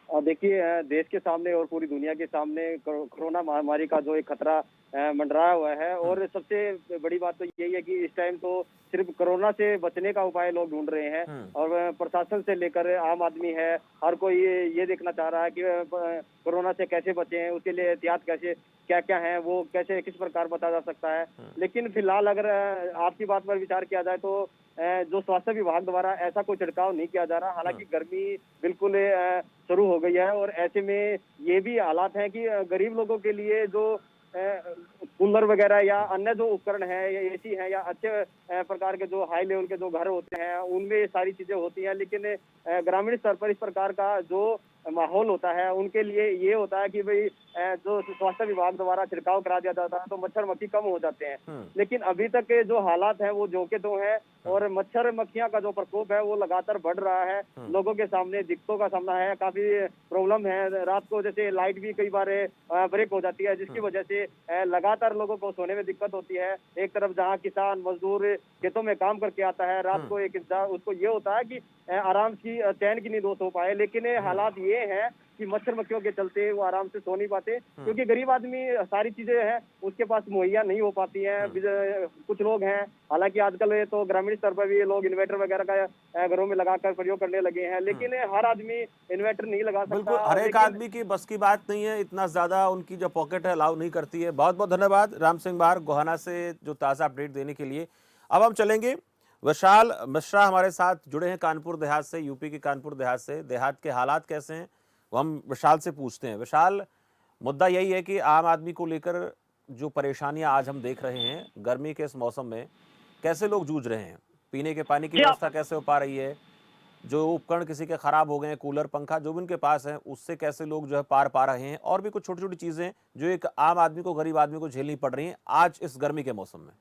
देखिए, देश के सामने और पूरी दुनिया के सामने कोरोना महामारी का जो एक खतरा मंडराया हुआ है और सबसे बड़ी बात तो यही है कि इस टाइम तो सिर्फ कोरोना से बचने का उपाय लोग ढूंढ रहे हैं और प्रशासन से लेकर आम आदमी है, हर कोई ये देखना चाह रहा है कि कोरोना से कैसे बचें, उसके लिए एहतियात कैसे क्या क्या है, वो कैसे किस प्रकार बता जा सकता है। लेकिन फिलहाल अगर आपकी बात पर विचार किया जाए तो जो स्वास्थ्य विभाग द्वारा ऐसा कोई छिड़काव नहीं किया जा रहा। हालांकि गर्मी बिल्कुल शुरू हो गई है और ऐसे में ये भी हालात हैं कि गरीब लोगों के लिए जो कूलर वगैरह या अन्य जो उपकरण है या एसी है या अच्छे प्रकार के जो हाई लेवल के जो घर होते हैं उनमें ये सारी चीजें होती हैं, लेकिन ग्रामीण स्तर पर इस प्रकार का जो माहौल होता है उनके लिए ये होता है कि भाई जो स्वास्थ्य विभाग द्वारा छिड़काव करा दिया जाता है तो मच्छर मक्खी कम हो जाते हैं। लेकिन अभी तक के जो हालात हैं वो जो के तो हैं और मच्छर मक्खियां का जो प्रकोप है वो लगातार बढ़ रहा है। लोगों के सामने दिक्कतों का सामना है, काफी प्रॉब्लम है। रात को जैसे लाइट भी कई बार ब्रेक हो जाती है जिसकी वजह से लगातार लोगों को सोने में दिक्कत होती है। एक तरफ जहाँ किसान मजदूर खेतों में काम करके आता है, रात को एक इंसान उसको ये होता है कि आराम की चैन की नींद सो पाए, लेकिन हालात ये है कि मच्छर मक्खियों के चलते वो आराम से सो नहीं पाते क्योंकि गरीब आदमी सारी चीजें हैं उसके पास मुहैया नहीं हो पाती हैं। कुछ लोग हैं, हालांकि आजकल तो ग्रामीण स्तर पर भी लोग इन्वर्टर वगैरह का घरों में लगाकर प्रयोग करने लगे हैं, लेकिन हर आदमी इन्वर्टर नहीं लगा सकता। बिल्कुल हर एक आदमी की बस की बात नहीं है, इतना ज्यादा उनकी जो पॉकेट है अलाउ नहीं करती है। बहुत बहुत धन्यवाद राम सिंह बार गोहाना से जो ताज़ा अपडेट देने के लिए। अब हम चलेंगे, विशाल मिश्रा हमारे साथ जुड़े हैं कानपुर देहात से, यूपी के कानपुर देहात से। देहात के हालात कैसे हैं वो हम विशाल से पूछते हैं। विशाल, मुद्दा यही है कि आम आदमी को लेकर जो परेशानियां आज हम देख रहे हैं गर्मी के इस मौसम में, कैसे लोग जूझ रहे हैं, पीने के पानी की व्यवस्था कैसे हो पा रही है, जो उपकरण किसी के खराब हो गए हैं, कूलर पंखा जो भी उनके पास है उससे कैसे लोग जो है पार पा रहे हैं, और भी कुछ छोटी छोटी चीजें जो एक आम आदमी को, गरीब आदमी को झेलनी पड़ रही हैं आज इस गर्मी के मौसम में।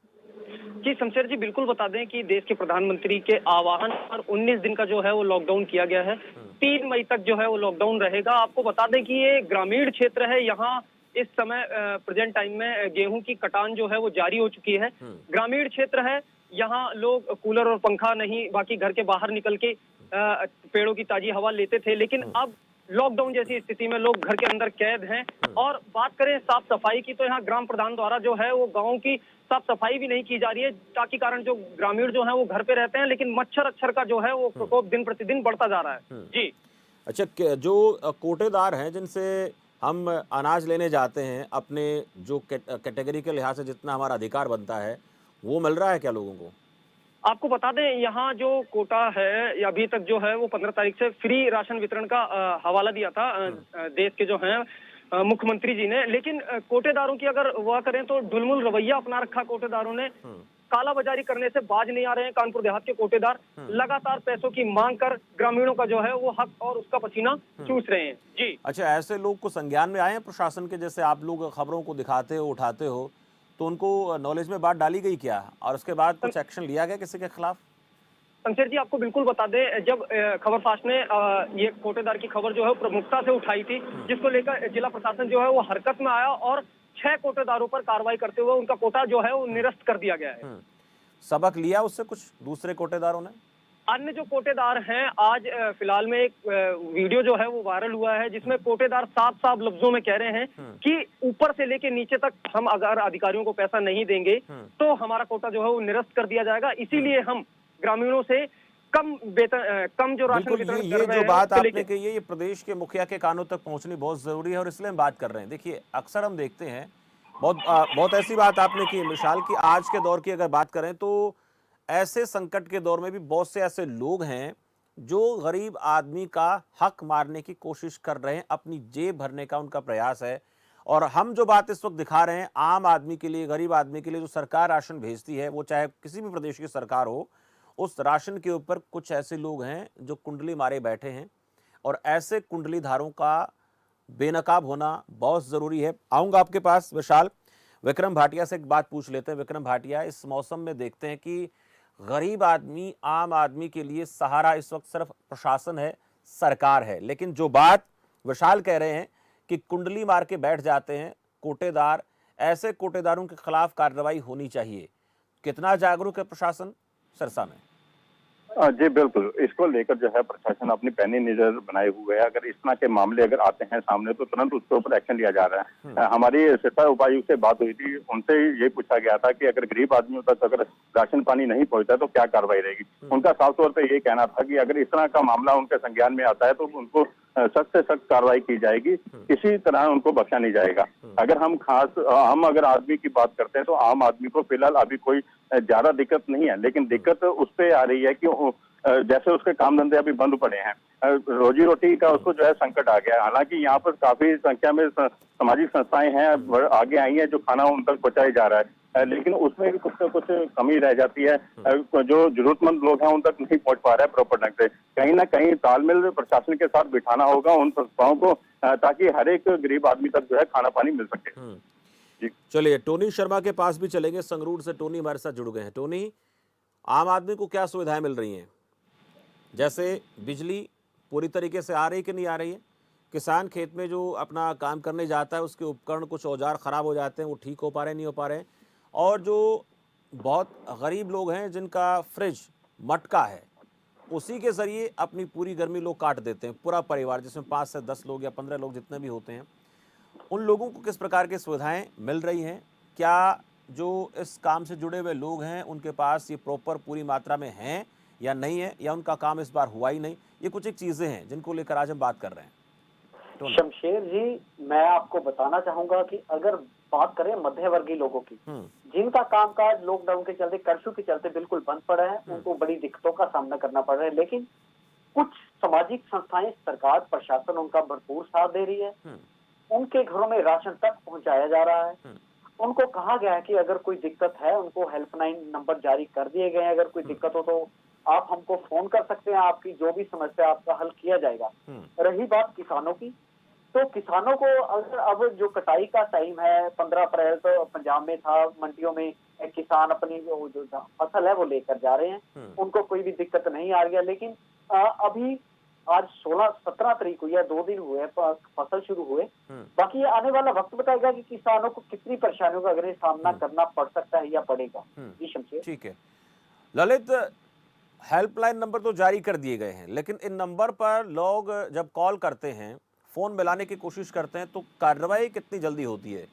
जी शमशेर जी, बिल्कुल बता दें कि देश के प्रधानमंत्री के आह्वान पर 19 दिन का जो है वो लॉकडाउन किया गया है। 3 मई तक जो है वो लॉकडाउन रहेगा। आपको बता दें कि ये ग्रामीण क्षेत्र है, यहाँ इस समय प्रेजेंट टाइम में गेहूं की कटान जो है वो जारी हो चुकी है। ग्रामीण क्षेत्र है, यहाँ लोग कूलर और पंखा नहीं, बाकी घर के बाहर निकल के पेड़ों की ताजी हवा लेते थे, लेकिन अब लॉकडाउन जैसी स्थिति में लोग घर के अंदर कैद हैं। और बात करें साफ सफाई की तो यहाँ ग्राम प्रधान द्वारा जो है वो गांव की साफ सफाई भी नहीं की जा रही है, ताकि कारण जो ग्रामीण जो है वो घर पे रहते हैं, लेकिन मच्छर अक्षर का जो है वो प्रकोप दिन प्रतिदिन बढ़ता जा रहा है। जी अच्छा, जो कोटेदार हैं जिनसे हम अनाज लेने जाते हैं, अपने जो कैटेगरी के लिहाज से जितना हमारा अधिकार बनता है वो मिल रहा है क्या लोगों को? आपको बता दें यहाँ जो कोटा है अभी तक जो है वो 15 तारीख से फ्री राशन वितरण का हवाला दिया था देश के जो हैं मुख्यमंत्री जी ने, लेकिन कोटेदारों की अगर वह करें तो ढुलमुल रवैया अपना रखा कोटेदारों ने। काला बाजारी करने से बाज नहीं आ रहे हैं कानपुर देहात के कोटेदार, लगातार पैसों की मांग कर ग्रामीणों का जो है वो हक और उसका पसीना चूस रहे हैं। जी अच्छा, ऐसे लोग को संज्ञान में आए हैं प्रशासन के, जैसे आप लोग खबरों को दिखाते हो, उठाते हो, तो उनको नॉलेज में बात डाली गई क्या, और उसके बाद कुछ एक्शन लिया गया किसी के खिलाफ? शमशेर जी, आपको बिल्कुल बता दें, जब खबरफाश ने ये कोटेदार की खबर जो है प्रमुखता से उठाई थी, जिसको लेकर जिला प्रशासन जो है वो हरकत में आया और 6 कोटेदारों पर कार्रवाई करते हुए उनका कोटा जो है वो निरस्त कर दिया गया है। सबक लिया उससे कुछ दूसरे कोटेदारों ने? अन्य जो कोटेदार हैं, आज फिलहाल में एक वीडियो जो है वो वायरल हुआ है जिसमें कोटेदार साफ साफ लफ्जों में कह रहे हैं कि ऊपर से लेके नीचे तक हम अगर अधिकारियों को पैसा नहीं देंगे तो हमारा कोटा जो है वो निरस्त कर दिया जाएगा, इसीलिए हम ग्रामीणों से कम वेतन, कम जो राशन वितरण ये जो बात आपने कही है ये प्रदेश के मुखिया के कानों तक पहुंचनी बहुत जरूरी है, और इसलिए हम बात कर रहे हैं। देखिए, अक्सर हम देखते हैं बहुत ऐसी बात आपने की मिसाल की, आज के दौर की अगर बात करें तो ऐसे संकट के दौर में भी बहुत से ऐसे लोग हैं जो गरीब आदमी का हक मारने की कोशिश कर रहे हैं, अपनी जेब भरने का उनका प्रयास है। और हम जो बात इस वक्त दिखा रहे हैं, आम आदमी के लिए, गरीब आदमी के लिए जो सरकार राशन भेजती है, वो चाहे किसी भी प्रदेश की सरकार हो, उस राशन के ऊपर कुछ ऐसे लोग हैं जो कुंडली मारे बैठे हैं, और ऐसे कुंडलीधारों का बेनकाब होना बहुत ज़रूरी है। आऊँगा आपके पास विशाल। विक्रम भाटिया से एक बात पूछ लेते हैं। विक्रम भाटिया, इस मौसम में देखते हैं कि गरीब आदमी, आम आदमी के लिए सहारा इस वक्त सिर्फ प्रशासन है, सरकार है, लेकिन जो बात विशाल कह रहे हैं कि कुंडली मार के बैठ जाते हैं कोटेदार, ऐसे कोटेदारों के खिलाफ कार्रवाई होनी चाहिए। कितना जागरूक है प्रशासन सिरसा में? जी बिल्कुल, इसको लेकर जो है प्रशासन अपनी पैनी नजर बनाए हुए है। अगर इस तरह के मामले अगर आते हैं सामने तो तुरंत उसके ऊपर एक्शन लिया जा रहा है। हमारी सिरसा उपायुक्त से बात हुई थी, उनसे ये पूछा गया था कि अगर गरीब आदमियों तक अगर राशन पानी नहीं पहुंचता तो क्या कार्रवाई रहेगी। उनका साफ तौर पर ये कहना था कि अगर इस तरह का मामला उनके संज्ञान में आता है तो उनको सख्त से सख्त कार्रवाई की जाएगी, किसी तरह उनको बख्शा नहीं जाएगा। अगर हम अगर आदमी की बात करते हैं तो आम आदमी को फिलहाल अभी कोई ज्यादा दिक्कत नहीं है, लेकिन दिक्कत उस पे आ रही है कि जैसे उसके काम धंधे अभी बंद पड़े हैं, रोजी रोटी का उसको जो है संकट आ गया है। हालांकि यहाँ पर काफी संख्या में सामाजिक संस्थाएं हैं, आगे आई हैं जो खाना उन तक पहुंचाया जा रहा है, लेकिन उसमें भी कुछ न कुछ कमी रह जाती है। जो जरूरतमंद लोग हैं उन तक नहीं पहुंच पा रहा है प्रॉपर ढंग से। कहीं ना कहीं तालमेल प्रशासन के साथ बिठाना होगा उन संस्थाओं को, ताकि हर एक गरीब आदमी तक जो है खाना पानी मिल सके। चलिए टोनी शर्मा के पास भी चलेंगे, संगरूर से टोनी हमारे साथ जुड़ गए हैं। टोनी, आम आदमी को क्या सुविधाएं मिल रही हैं? जैसे बिजली पूरी तरीके से आ रही कि नहीं आ रही है? किसान खेत में जो अपना काम करने जाता है उसके उपकरण कुछ औजार ख़राब हो जाते हैं, वो ठीक हो पा रहे हैं नहीं हो पा रहे हैं? और जो बहुत गरीब लोग हैं जिनका फ्रिज मटका है, उसी के ज़रिए अपनी पूरी गर्मी लोग काट देते हैं, पूरा परिवार जिसमें 5 से 10 लोग या 15 लोग जितने भी होते हैं, उन लोगों को किस प्रकार की सुविधाएं मिल रही हैं? क्या जो इस काम से जुड़े हुए लोग हैं उनके पास ये प्रॉपर पूरी मात्रा में हैं या नहीं है, या उनका काम इस बार हुआ ही नहीं? ये कुछ एक चीज़ें हैं जिनको लेकर आज हम बात कर रहे हैं। टोनी। शमशेर जी, मैं आपको बताना चाहूंगा कि अगर बात करें मध्य वर्गीय लोगों की, जिनका कामकाज लॉकडाउन के चलते, कर्फ्यू के चलते बिल्कुल बंद पड़ा है, उनको बड़ी दिक्कतों का सामना करना पड़ रहा है। लेकिन कुछ सामाजिक संस्थाएं, सरकार, प्रशासन उनका भरपूर साथ दे रही है। उनके घरों में राशन तक पहुंचाया जा रहा है। उनको कहा गया है कि अगर कोई दिक्कत है, उनको हेल्पलाइन नंबर जारी कर दिए गए हैं, अगर कोई दिक्कत हो तो आप हमको फोन कर सकते हैं, आपकी जो भी समस्या आपका हल किया जाएगा। रही बात किसानों की, तो किसानों को अगर अब जो कटाई का टाइम है 15 अप्रैल तो पंजाब में था, मंडियों में किसान अपनी जो फसल है वो लेकर जा रहे हैं, उनको कोई भी दिक्कत नहीं आ रही है। लेकिन अभी आज 16-17 तारीख हुई है, 2 दिन हुए फसल शुरू हुए। बाकी ये आने वाला वक्त बताएगा कि किसानों को कितनी परेशानियों का अगर सामना करना पड़ सकता है या पड़ेगा। जी शमशेर। ठीक है ललित, हेल्पलाइन नंबर तो जारी कर दिए गए हैं, लेकिन इन नंबर पर लोग जब कॉल करते हैं, फोन मिलाने की कोशिश करते हैं, तो कार्रवाई कितनी जल्दी होती है?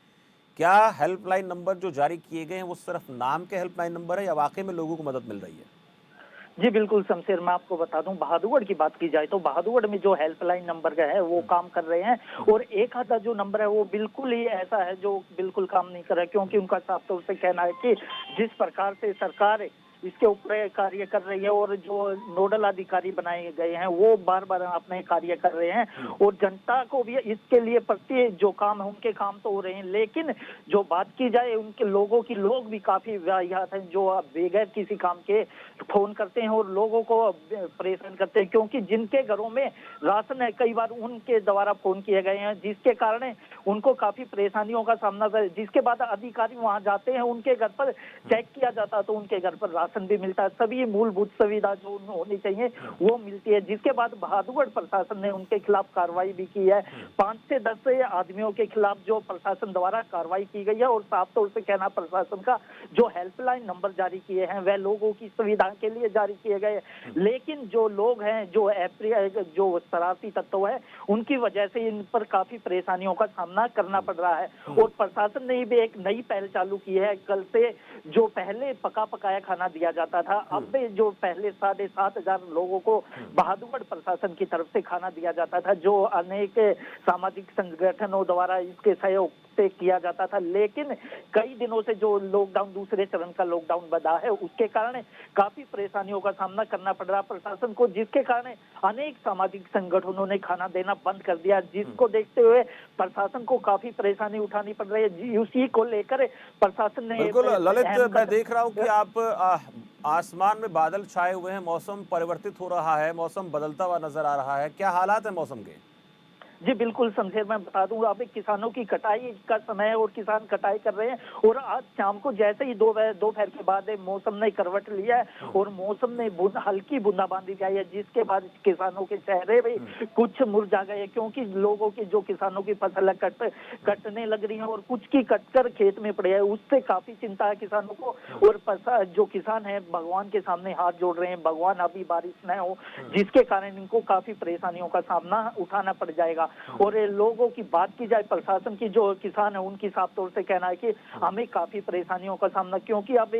क्या हेल्पलाइन नंबर जो जारी किए गए हैं वो सिर्फ नाम के हेल्पलाइन नंबर है या वाकई में लोगों को मदद मिल रही है? जी बिल्कुल शमशेर, मैं आपको बता दूं, बहादुरगढ़ की बात की जाए तो बहादुरगढ़ में जो हेल्पलाइन नंबर का है वो काम कर रहे हैं, और एक आधा जो नंबर है वो बिल्कुल ही ऐसा है जो बिल्कुल काम नहीं कर रहा है, क्योंकि उनका साफ तौर से कहना है कि जिस प्रकार से सरकार इसके ऊपर कार्य कर रही है और जो नोडल अधिकारी बनाए गए हैं वो बार बार अपने कार्य कर रहे हैं, और जनता को भी इसके लिए प्रति जो काम है उनके काम तो हो रहे हैं। लेकिन जो बात की जाए उनके लोगों की, लोग भी काफी वाहियात हैं जो बगैर किसी काम के फोन करते हैं और लोगों को परेशान करते हैं, क्योंकि जिनके घरों में राशन है कई बार उनके द्वारा फोन किए गए हैं, जिसके कारण उनको काफी परेशानियों का सामना कर, जिसके बाद अधिकारी वहां जाते हैं, उनके घर पर चेक किया जाता है तो उनके घर पर राशन भी मिलता है, सभी मूलभूत सुविधा जो होनी चाहिए वो मिलती है। जिसके बाद बहादुरगढ़ प्रशासन ने उनके खिलाफ कार्रवाई भी की है। 5 से 10 आदमियों के खिलाफ जो प्रशासन द्वारा कार्रवाई की गई है, और साफ तौर से कहना प्रशासन का जो हेल्पलाइन नंबर जारी किए हैं वह लोगों की सुविधा के लिए जारी किए गए। लेकिन जो लोग हैं, जो शरारती तत्व है, उनकी वजह से इन पर काफी परेशानियों का सामना करना पड़ रहा है। और प्रशासन ने भी एक नई पहल चालू की है। कल से जो पहले पका पकाया खाना दिया जाता था, अब जो पहले 7,500 लोगों को बहादुरगढ़ प्रशासन की तरफ से खाना दिया जाता था, जो अनेक सामाजिक संगठनों द्वारा इसके सहयोग से किया जाता था। लेकिन कई दिनों से जो लॉकडाउन, दूसरे चरण का लॉकडाउन बना है, उसके कारण काफी परेशानियों का सामना करना पड़ रहा प्रशासन को, जिसके कारण अनेक सामाजिक संगठनों ने खाना देना बंद कर दिया, जिसको देखते हुए प्रशासन को काफी परेशानी उठानी पड़ रही है। उसी को लेकर प्रशासन ने बिल्कुल ललित, मैं देख रहा हूँ कि आप आसमान में बादल छाए हुए हैं, मौसम परिवर्तित हो रहा है, मौसम बदलता हुआ नजर आ रहा है, क्या हालात है मौसम के? जी बिल्कुल शमशेर, मैं बता दूं, अभी किसानों की कटाई का समय है और किसान कटाई कर रहे हैं। और आज शाम को जैसे ही दोपहर के बाद मौसम ने करवट लिया है और मौसम ने हल्की बूंदाबांदी आई है, जिसके बाद किसानों के चेहरे भी कुछ मुरझा गए, क्योंकि लोगों की जो किसानों की फसल कटने लग रही है और कुछ की कटकर खेत में पड़े है, उससे काफी चिंता है किसानों को। और जो किसान है भगवान के सामने हाथ जोड़ रहे हैं, भगवान अभी बारिश न हो, जिसके कारण इनको काफी परेशानियों का सामना उठाना पड़ जाएगा। और लोगों की बात की जाए, प्रशासन की, जो किसान है उनकी साफ तौर से कहना है कि हमें काफी परेशानियों का सामना, क्योंकि अब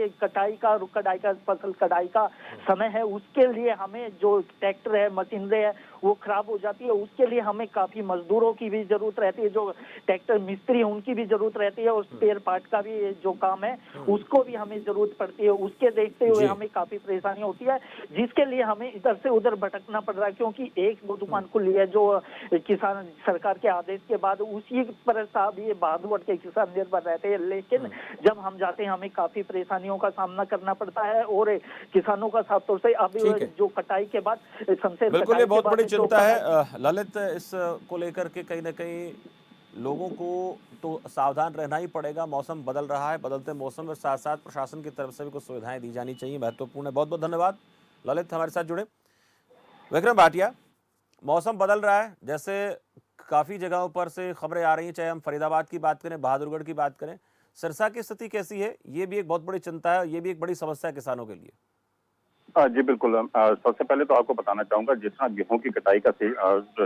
फसल कटाई का समय है, उसके लिए हमें जो ट्रैक्टर है, मशीनरी है, वो खराब हो जाती है। उसके लिए हमें काफी मजदूरों की भी जरूरत रहती है, जो ट्रैक्टर मिस्त्री है उनकी भी जरूरत रहती है, और स्पेयर पार्ट का भी जो काम है उसको भी हमें जरूरत पड़ती है। उसके देखते हुए हमें काफी परेशानी होती है, जिसके लिए हमें इधर से उधर भटकना पड़ रहा है, क्योंकि एक दो दुकान खुली है जो किसान सरकार के आदेश के बाद, उसी पर साहब ये बहादुर के किसान निर्भर रहते हैं। लेकिन जब हम जाते हैं हमें काफी परेशानियों का सामना करना पड़ता है, और किसानों का साफ तौर से अब जो कटाई के बाद शमशेर, बिल्कुल ये बहुत बड़ी चिंता है ललित। इस को लेकर के कहीं ना कहीं लोगों को तो सावधान रहना ही पड़ेगा। मौसम बदल रहा है, बदलते मौसम के साथ साथ प्रशासन की तरफ से भी कुछ सुविधाएं दी जानी चाहिए, महत्वपूर्ण है। बहुत बहुत धन्यवाद ललित हमारे साथ जुड़े। विक्रम भाटिया, मौसम बदल रहा है, जैसे काफ़ी जगहों पर से खबरें आ रही हैं, चाहे हम फरीदाबाद की बात करें, बहादुरगढ़ की बात करें, सिरसा की स्थिति कैसी है? ये भी एक बहुत बड़ी चिंता है, ये भी एक बड़ी समस्या है किसानों के लिए। जी बिल्कुल। सबसे पहले तो आपको बताना चाहूंगा, जिस तरह गेहूं की कटाई का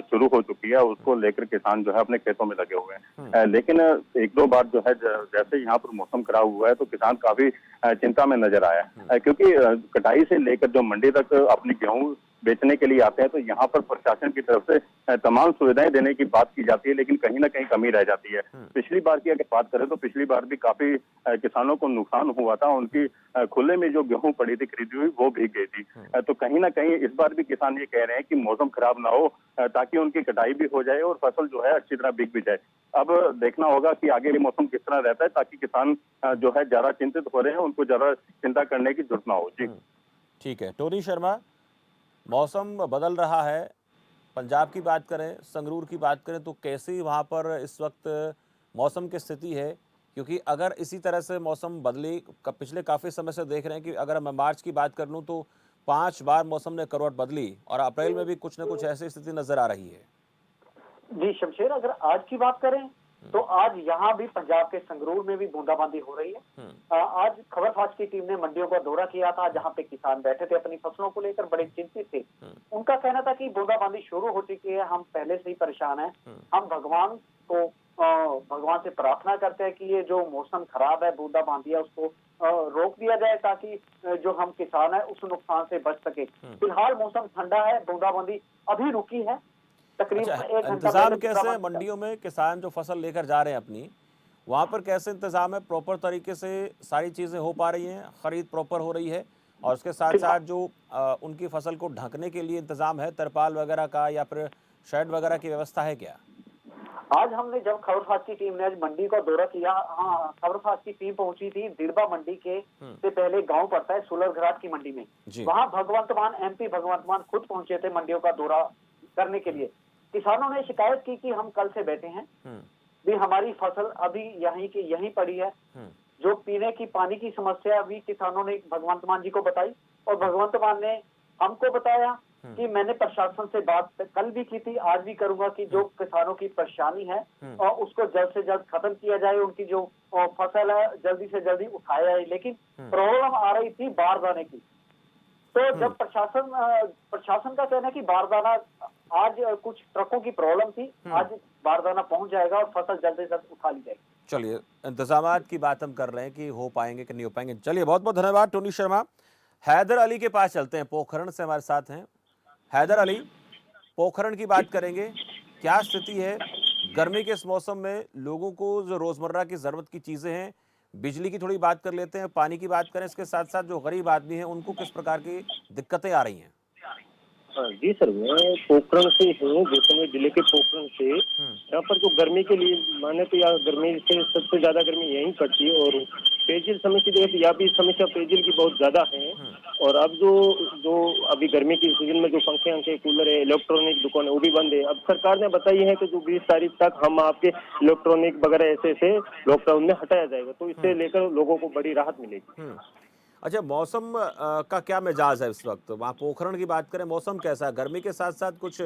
शुरू हो चुकी है, उसको लेकर किसान जो है अपने खेतों में लगे हुए हैं। लेकिन एक दो बार जो है, जैसे यहाँ पर मौसम खराब हुआ है तो किसान काफी चिंता में नजर आया है, क्योंकि कटाई से लेकर जो मंडी तक अपनी गेहूं बेचने के लिए आते हैं, तो यहाँ पर प्रशासन की तरफ से तमाम सुविधाएं देने की बात की जाती है, लेकिन कहीं ना कहीं कमी रह जाती है। पिछली बार की अगर बात करें तो पिछली बार भी काफी किसानों को नुकसान हुआ था, उनकी खुले में जो गेहूं पड़ी थी खरीदी हुई वो भीग गई थी। तो कहीं ना कहीं इस बार भी किसान ये कह रहे हैं कि मौसम खराब ना हो, ताकि उनकी कटाई भी हो जाए और फसल जो है अच्छी तरह बिक भी जाए। अब देखना होगा कि आगे ये मौसम किस तरह रहता है, ताकि किसान जो है ज्यादा चिंतित हो रहे हैं, उनको ज्यादा चिंता करने की जरूरत ना हो। जी ठीक है। टोनी शर्मा, मौसम बदल रहा है, पंजाब की बात करें, संगरूर की बात करें, तो कैसी वहाँ पर इस वक्त मौसम की स्थिति है? क्योंकि अगर इसी तरह से मौसम बदली, पिछले काफ़ी समय से देख रहे हैं कि अगर मैं मार्च की बात कर लूँ तो 5 बार मौसम ने करवट बदली, और अप्रैल में भी कुछ न कुछ ऐसी स्थिति नजर आ रही है। जी शमशेर, अगर आज की बात करें तो आज यहाँ भी पंजाब के संगरूर में भी बूंदाबांदी हो रही है। आज खबरफाश की टीम ने मंडियों का दौरा किया था, जहाँ पे किसान बैठे थे अपनी फसलों को लेकर बड़े चिंतित थे। उनका कहना था कि बूंदाबांदी शुरू हो चुकी है, हम पहले से ही परेशान हैं। हम भगवान से प्रार्थना करते हैं कि ये जो मौसम खराब है, बूंदाबांदी है, उसको रोक दिया जाए, ताकि जो हम किसान है उस नुकसान से बच सके। फिलहाल मौसम ठंडा है, बूंदाबांदी अभी रुकी है। अच्छा, इंतजाम कैसे मंडियों में? किसान जो फसल लेकर जा रहे हैं अपनी, वहाँ पर कैसे इंतजाम है? प्रॉपर तरीके से सारी चीज़ें हो पा रही हैं, खरीद प्रॉपर हो रही है, और उसके साथ साथ जो उनकी फसल को ढकने के लिए इंतजाम है, तरपाल वगैरह का या फिर शेड वगैरह की व्यवस्था है क्या? आज हमने जब खबरफाश की टीम ने आज मंडी का दौरा किया, हाँ, खबरफाश की टीम पहुंची थी दिड़बा मंडी के से पहले गांव पड़ता है सुलरघराट की मंडी में। वहाँ भगवंत मान, MP भगवंत मान खुद पहुंचे थे मंडियों का दौरा करने के लिए। किसानों ने शिकायत की कि हम कल से बैठे हैं, भी हमारी फसल अभी यहीं पड़ी है। जो पीने की पानी की समस्या भी किसानों ने भगवंत मान जी को बताई, और भगवंत मान ने हमको बताया कि मैंने प्रशासन से बात कल भी की थी, आज भी करूंगा, कि जो किसानों की परेशानी है और उसको जल्द से जल्द खत्म किया जाए, उनकी जो फसल है जल्दी से जल्दी उठाया जाए। लेकिन प्रॉब्लम आ रही थी बारदाने की। तो जब प्रशासन का कहना है कि बारदाना, आज कुछ ट्रकों की प्रॉब्लम थी, आज बारदाना पहुंच जाएगा और फसल जल्द से जल्द उठा ली जाएगी। चलिए, इंतजामात की बात हम कर रहे हैं कि हो पाएंगे कि नहीं हो पाएंगे। चलिए, बहुत बहुत धन्यवाद टोनी शर्मा। हैदर अली के पास चलते हैं, पोखरण से हमारे साथ हैं हैदर अली। पोखरण की बात करेंगे, क्या स्थिति है गर्मी के इस मौसम में? लोगों को जो रोजमर्रा की जरूरत की चीजें हैं, बिजली की थोड़ी बात कर लेते हैं, पानी की बात करें, इसके साथ साथ जो गरीब आदमी है उनको किस प्रकार की दिक्कतें आ रही हैं? जी सर, मैं पोखरण से हूँ, जैसलमेर जिले के पोखरण से। यहाँ पर तो गर्मी के लिए माने तो यहाँ गर्मी से सबसे ज्यादा गर्मी यहीं पड़ती है, और पेयजल समस्या देखिए यहाँ भी समस्या पेयजल की बहुत ज्यादा है। और अब जो जो अभी गर्मी की सीजन में जो पंखे अंखे कूलर है, इलेक्ट्रॉनिक दुकान है, वो भी बंद है। अब सरकार ने बताई है कि जो 20 तारीख तक हम आपके इलेक्ट्रॉनिक वगैरह ऐसे लॉकडाउन में हटाया जाएगा, तो इससे लेकर लोगों को बड़ी राहत मिलेगी। अच्छा, मौसम का क्या मिजाज है इस वक्त? वहाँ पोखरण की बात करें, मौसम कैसा है? गर्मी के साथ साथ कुछ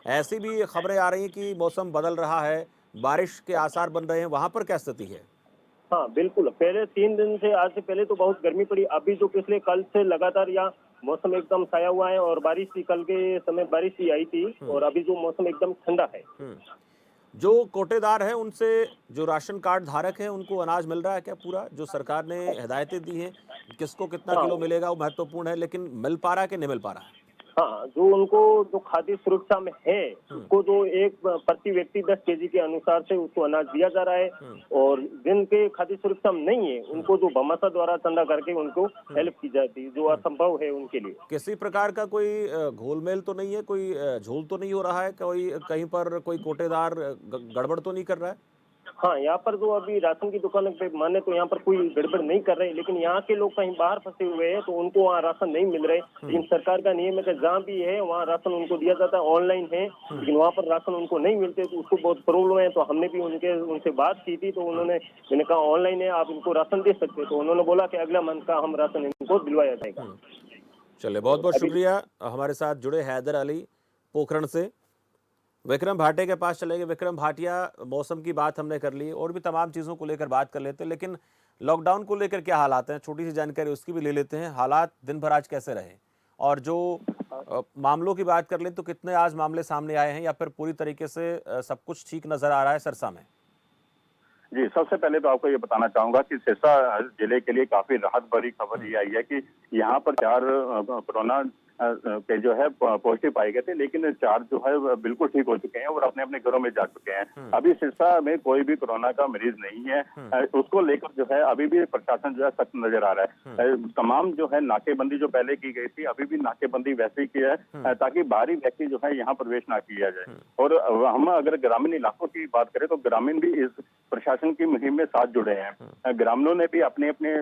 ऐसी भी खबरें आ रही हैं कि मौसम बदल रहा है, बारिश के आसार बन रहे हैं, वहाँ पर क्या स्थिति है? हाँ बिल्कुल, पहले 3 दिन से, आज से पहले तो बहुत गर्मी पड़ी। अभी जो पिछले कल से लगातार यहाँ मौसम एकदम छाया हुआ है और बारिश भी, कल के समय बारिश भी आई थी और अभी जो मौसम एकदम ठंडा है। जो कोटेदार है उनसे, जो राशन कार्ड धारक हैं, उनको अनाज मिल रहा है क्या पूरा? जो सरकार ने हिदायतें दी हैं, किसको कितना किलो मिलेगा वो महत्वपूर्ण है, लेकिन मिल पा रहा है कि नहीं मिल पा रहा है? हाँ, जो उनको जो खाद्य सुरक्षा में है उसको जो एक प्रति व्यक्ति 10 केजी के अनुसार से उसको अनाज दिया जा रहा है। और जिनके खाद्य सुरक्षा में नहीं है उनको जो भमासा द्वारा चंदा करके उनको हेल्प की जाती है, जो असंभव है उनके लिए। किसी प्रकार का कोई घोलमेल तो नहीं है, कोई झोल तो नहीं हो रहा है, कोई कहीं पर कोई कोटेदार गड़बड़ तो नहीं कर रहा है? हाँ, यहाँ पर जो अभी राशन की दुकानों पे माने तो यहाँ पर कोई गड़बड़ नहीं कर रहे, लेकिन यहाँ के लोग कहीं बाहर फंसे हुए हैं तो उनको वहाँ राशन नहीं मिल रहे। लेकिन सरकार का नियम है कि जहाँ भी है वहाँ राशन उनको दिया जाता है, ऑनलाइन है, लेकिन वहाँ पर राशन उनको नहीं मिलते, तो उसको बहुत प्रॉब्लम है। तो हमने भी उनसे बात की थी, तो मैंने कहा ऑनलाइन है, आप इनको राशन दे सकते हैं। तो उन्होंने बोला कि अगला मंथ का हम राशन इनको दिलवाया जाएगा। चलिए, बहुत बहुत शुक्रिया। हमारे साथ जुड़े हैदर अली पोखरण से। विक्रम भाटिया के पास चलेंगे। विक्रम भाटिया, मौसम की बात हमने कर ली और भी तमाम चीज़ों को लेकर बात कर लेते हैं, लेकिन लॉकडाउन को लेकर क्या हालात हैं, छोटी सी जानकारी उसकी भी ले लेते हैं। हालात दिन भर आज कैसे रहे, और जो मामलों की बात कर लें तो कितने आज मामले सामने आए हैं, या फिर पूरी तरीके से सब कुछ ठीक नज़र आ रहा है सिरसा में? जी, सबसे पहले तो आपको ये बताना चाहूंगा कि सिरसा जिले के लिए काफी राहत भरी खबर ये आई है कि यहाँ पर 4 कोरोना के जो है पॉजिटिव पाए गए थे, लेकिन 4 जो है बिल्कुल ठीक हो चुके हैं और अपने अपने घरों में जा चुके हैं। अभी सिरसा में कोई भी कोरोना का मरीज नहीं है। उसको लेकर जो है अभी भी प्रशासन जो है सख्त नजर आ रहा है। तमाम जो है नाकेबंदी जो पहले की गई थी, अभी भी नाकेबंदी वैसे ही की है ताकि बाहरी व्यक्ति जो है यहाँ प्रवेश ना किया जाए। और हम अगर ग्रामीण इलाकों की बात करें तो ग्रामीण भी इस प्रशासन की मुहिम में साथ जुड़े हैं। ग्रामीणों ने भी अपने अपने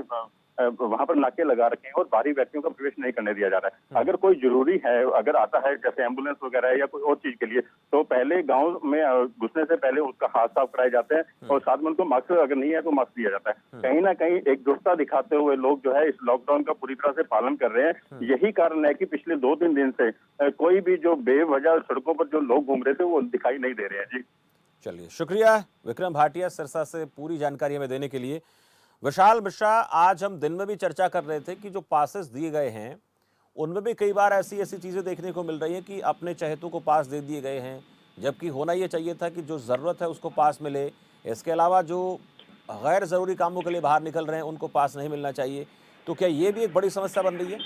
वहां पर नाके लगा रखे हैं और बाहरी व्यक्तियों का प्रवेश नहीं करने दिया जा रहा है। अगर कोई जरूरी है, अगर आता है जैसे एम्बुलेंस वगैरह है या कोई और चीज के लिए, तो पहले गांव में घुसने से पहले उसका हाथ साफ कराए जाते हैं और साथ में उनको मास्क, अगर नहीं है तो मास्क दिया जाता है। कहीं ना कहीं एकजुटता दिखाते हुए लोग जो है इस लॉकडाउन का पूरी तरह से पालन कर रहे हैं। यही कारण है कि पिछले 2-3 दिन से कोई भी जो बेवजह सड़कों पर जो लोग घूम रहे थे वो दिखाई नहीं दे रहे हैं। जी चलिए, शुक्रिया विक्रम भाटिया सिरसा से पूरी जानकारी हमें देने के लिए। विशाल मिश्रा, आज हम दिन में भी चर्चा कर रहे थे कि जो पासेस दिए गए हैं उनमें भी कई बार ऐसी चीज़ें देखने को मिल रही हैं कि अपने चहेतों को पास दे दिए गए हैं, जबकि होना ये चाहिए था कि जो ज़रूरत है उसको पास मिले। इसके अलावा जो गैर ज़रूरी कामों के लिए बाहर निकल रहे हैं उनको पास नहीं मिलना चाहिए। तो क्या ये भी एक बड़ी समस्या बन रही है?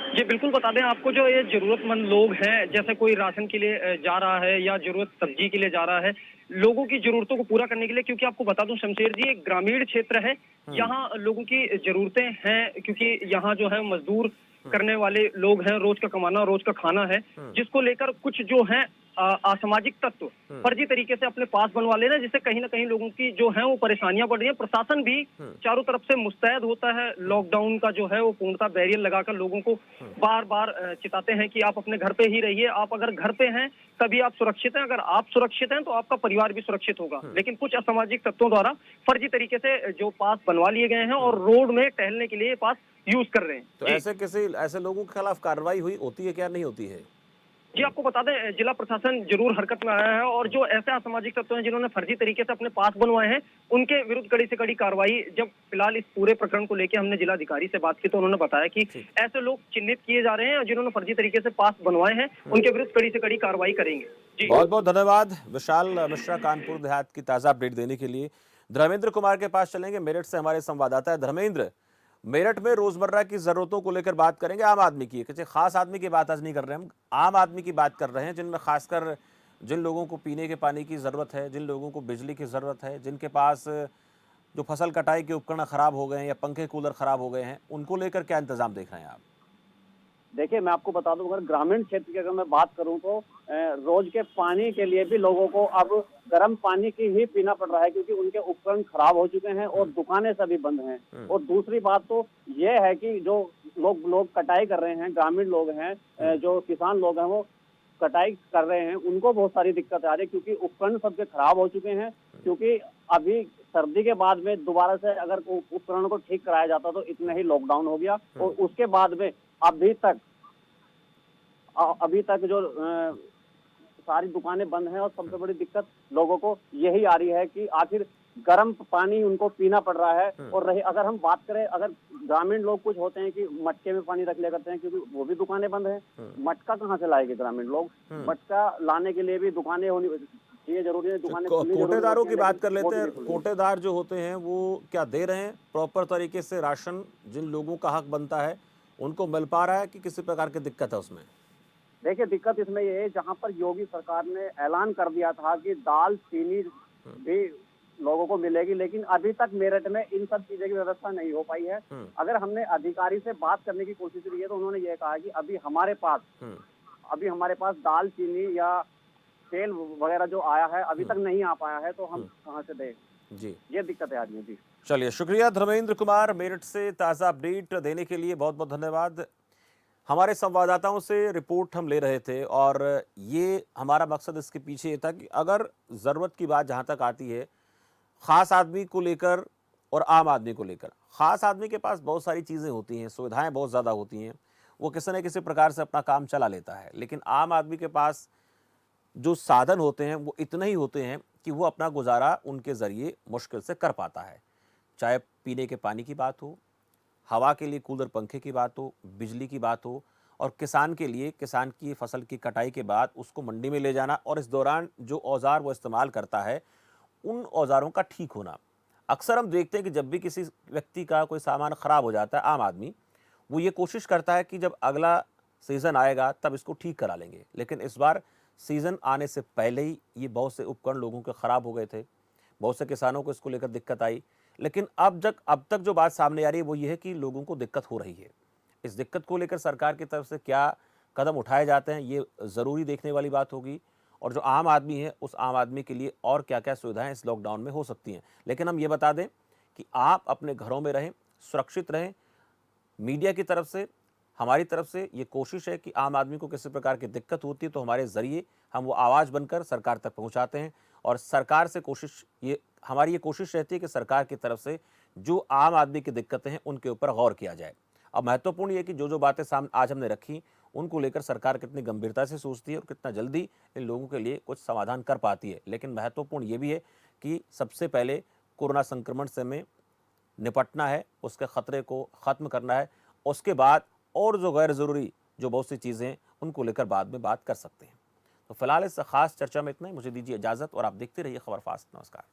जी बिल्कुल, बता दें आपको, जो ये जरूरतमंद लोग हैं, जैसे कोई राशन के लिए जा रहा है या जरूरत सब्जी के लिए जा रहा है, लोगों की जरूरतों को पूरा करने के लिए, क्योंकि आपको बता दूं शमशेर जी, एक ग्रामीण क्षेत्र है, यहाँ लोगों की जरूरतें हैं, क्योंकि यहाँ जो है मजदूर करने वाले लोग हैं, रोज का कमाना, रोज का खाना है, जिसको लेकर कुछ जो है असामाजिक तत्व फर्जी तरीके से अपने पास बनवा ले रहे हैं, जिससे कहीं ना कहीं लोगों की जो है वो परेशानियां बढ़ रही हैं। प्रशासन भी चारों तरफ से मुस्तैद होता है, लॉकडाउन का जो है वो पूर्णतः बैरियर लगाकर लोगों को बार बार चिताते हैं कि आप अपने घर पे ही रहिए, आप अगर घर पे हैं तभी आप सुरक्षित हैं, अगर आप सुरक्षित हैं तो आपका परिवार भी सुरक्षित होगा। लेकिन कुछ असामाजिक तत्वों द्वारा फर्जी तरीके से जो पास बनवा लिए गए हैं और रोड में टहलने के लिए पास यूज कर रहे हैं। तो ऐसे लोगों के खिलाफ कार्रवाई होती है क्या, नहीं होती है? जी आपको बता दें, जिला प्रशासन जरूर हरकत में आया है और जो ऐसे असामाजिक तत्व हैं जिन्होंने फर्जी तरीके से अपने पास बनवाए हैं उनके विरुद्ध कड़ी से कड़ी कार्रवाई। जब फिलहाल इस पूरे प्रकरण को लेकर हमने जिलाधिकारी से बात की तो उन्होंने बताया कि ऐसे लोग चिन्हित किए जा रहे हैं और जिन्होंने फर्जी तरीके से पास बनवाए हैं उनके विरुद्ध कड़ी से कड़ी कार्रवाई करेंगे। बहुत बहुत धन्यवाद विशाल मिश्रा, कानपुर देहात की ताजा अपडेट देने के लिए। धर्मेंद्र कुमार के पास चलेंगे, मेरठ से हमारे संवाददाता है। धर्मेंद्र, मेरठ में रोजमर्रा की जरूरतों को लेकर बात करेंगे, आम आदमी की, किसी खास आदमी की बात आज नहीं कर रहे हैं, हम आम आदमी की बात कर रहे हैं, जिनमें खासकर जिन लोगों को पीने के पानी की ज़रूरत है, जिन लोगों को बिजली की ज़रूरत है, जिनके पास जो फसल कटाई के उपकरण ख़राब हो गए हैं या पंखे कूलर ख़राब हो गए हैं, उनको लेकर क्या इंतज़ाम देख रहे हैं आप? देखिए मैं आपको बता दूं, अगर ग्रामीण क्षेत्र की अगर मैं बात करूं तो रोज के पानी के लिए भी लोगों को अब गर्म पानी की ही पीना पड़ रहा है, क्योंकि उनके उपकरण खराब हो चुके हैं और दुकानें सभी बंद हैं। और दूसरी बात तो ये है कि जो लोग कटाई कर रहे हैं, ग्रामीण लोग हैं, जो किसान लोग हैं, वो कटाई कर रहे हैं, उनको बहुत सारी दिक्कत आ रही है, क्योंकि उपकरण सबके खराब हो चुके हैं। क्योंकि अभी सर्दी के बाद में दोबारा से अगर उपकरण को ठीक कराया जाता तो इतना ही लॉकडाउन हो गया, और उसके बाद में अभी तक जो सारी दुकानें बंद हैं, और सबसे बड़ी दिक्कत लोगों को यही आ रही है कि आखिर गर्म पानी उनको पीना पड़ रहा है। और रही अगर हम बात करें, अगर ग्रामीण लोग कुछ होते हैं कि मटके में पानी रख लिया करते हैं, क्योंकि वो भी दुकानें बंद हैं। मटका कहाँ से लाएंगे ग्रामीण लोग? मटका लाने के लिए भी दुकानें होनी चाहिए, जरूरी है। दुकानें कोटेदारों की बात कर लेते हैं। कोटेदार जो होते हैं वो क्या दे रहे हैं प्रॉपर तरीके से राशन? जिन लोगों का हक बनता है उनको मिल पा रहा है कि किसी प्रकार की दिक्कत है उसमें? देखिए दिक्कत इसमें ये है, जहाँ पर योगी सरकार ने ऐलान कर दिया था कि दाल चीनी भी लोगों को मिलेगी, लेकिन अभी तक मेरठ में इन सब चीजों की व्यवस्था नहीं हो पाई है। अगर हमने अधिकारी से बात करने की कोशिश की है तो उन्होंने ये कहा कि अभी हमारे पास दाल चीनी या तेल वगैरह जो आया है अभी तक नहीं आ पाया है, तो हम कहाँ से दें जी? ये दिक्कत है आज में। जी चलिए, शुक्रिया धर्मेंद्र कुमार, मेरठ से ताज़ा अपडेट देने के लिए बहुत बहुत धन्यवाद। हमारे संवाददाताओं से रिपोर्ट हम ले रहे थे, और ये हमारा मकसद इसके पीछे ये था कि अगर ज़रूरत की बात जहाँ तक आती है ख़ास आदमी को लेकर और आम आदमी को लेकर, ख़ास आदमी के पास बहुत सारी चीज़ें होती हैं, सुविधाएं बहुत ज़्यादा होती हैं, वो किसी न किसी प्रकार से अपना काम चला लेता है। लेकिन आम आदमी के पास जो साधन होते हैं वो इतने ही होते हैं कि वो अपना गुजारा उनके ज़रिए मुश्किल से कर पाता है। चाहे पीने के पानी की बात हो, हवा के लिए कूलर पंखे की बात हो, बिजली की बात हो, और किसान के लिए किसान की फसल की कटाई के बाद उसको मंडी में ले जाना, और इस दौरान जो औज़ार वो इस्तेमाल करता है उन औज़ारों का ठीक होना। अक्सर हम देखते हैं कि जब भी किसी व्यक्ति का कोई सामान ख़राब हो जाता है, आम आदमी वो ये कोशिश करता है कि जब अगला सीज़न आएगा तब इसको ठीक करा लेंगे। लेकिन इस बार सीज़न आने से पहले ही ये बहुत से उपकरण लोगों के ख़राब हो गए थे, बहुत से किसानों को इसको लेकर दिक्कत आई। लेकिन अब तक जो बात सामने आ रही है वो ये है कि लोगों को दिक्कत हो रही है। इस दिक्कत को लेकर सरकार की तरफ से क्या कदम उठाए जाते हैं, ये ज़रूरी देखने वाली बात होगी, और जो आम आदमी है उस आम आदमी के लिए और क्या क्या सुविधाएं इस लॉकडाउन में हो सकती हैं। लेकिन हम ये बता दें कि आप अपने घरों में रहें, सुरक्षित रहें। मीडिया की तरफ से, हमारी तरफ से ये कोशिश है कि आम आदमी को किसी प्रकार की दिक्कत होती है तो हमारे ज़रिए हम वो आवाज़ बनकर सरकार तक पहुंचाते हैं, और सरकार से हमारी ये कोशिश रहती है कि सरकार की तरफ से जो आम आदमी की दिक्कतें हैं उनके ऊपर गौर किया जाए। अब महत्वपूर्ण ये कि जो बातें सामने आज हमने रखी उनको लेकर सरकार कितनी गंभीरता से सोचती है और कितना जल्दी इन लोगों के लिए कुछ समाधान कर पाती है। लेकिन महत्वपूर्ण ये भी है कि सबसे पहले कोरोना संक्रमण से हमें निपटना है, उसके ख़तरे को ख़त्म करना है। उसके बाद और जो गैर ज़रूरी जो बहुत सी चीज़ें हैं उनको लेकर बाद में बात कर सकते हैं। तो फिलहाल इस ख़ास चर्चा में इतना ही। मुझे दीजिए इजाज़त, और आप देखते रहिए खबर फास्ट। नमस्कार।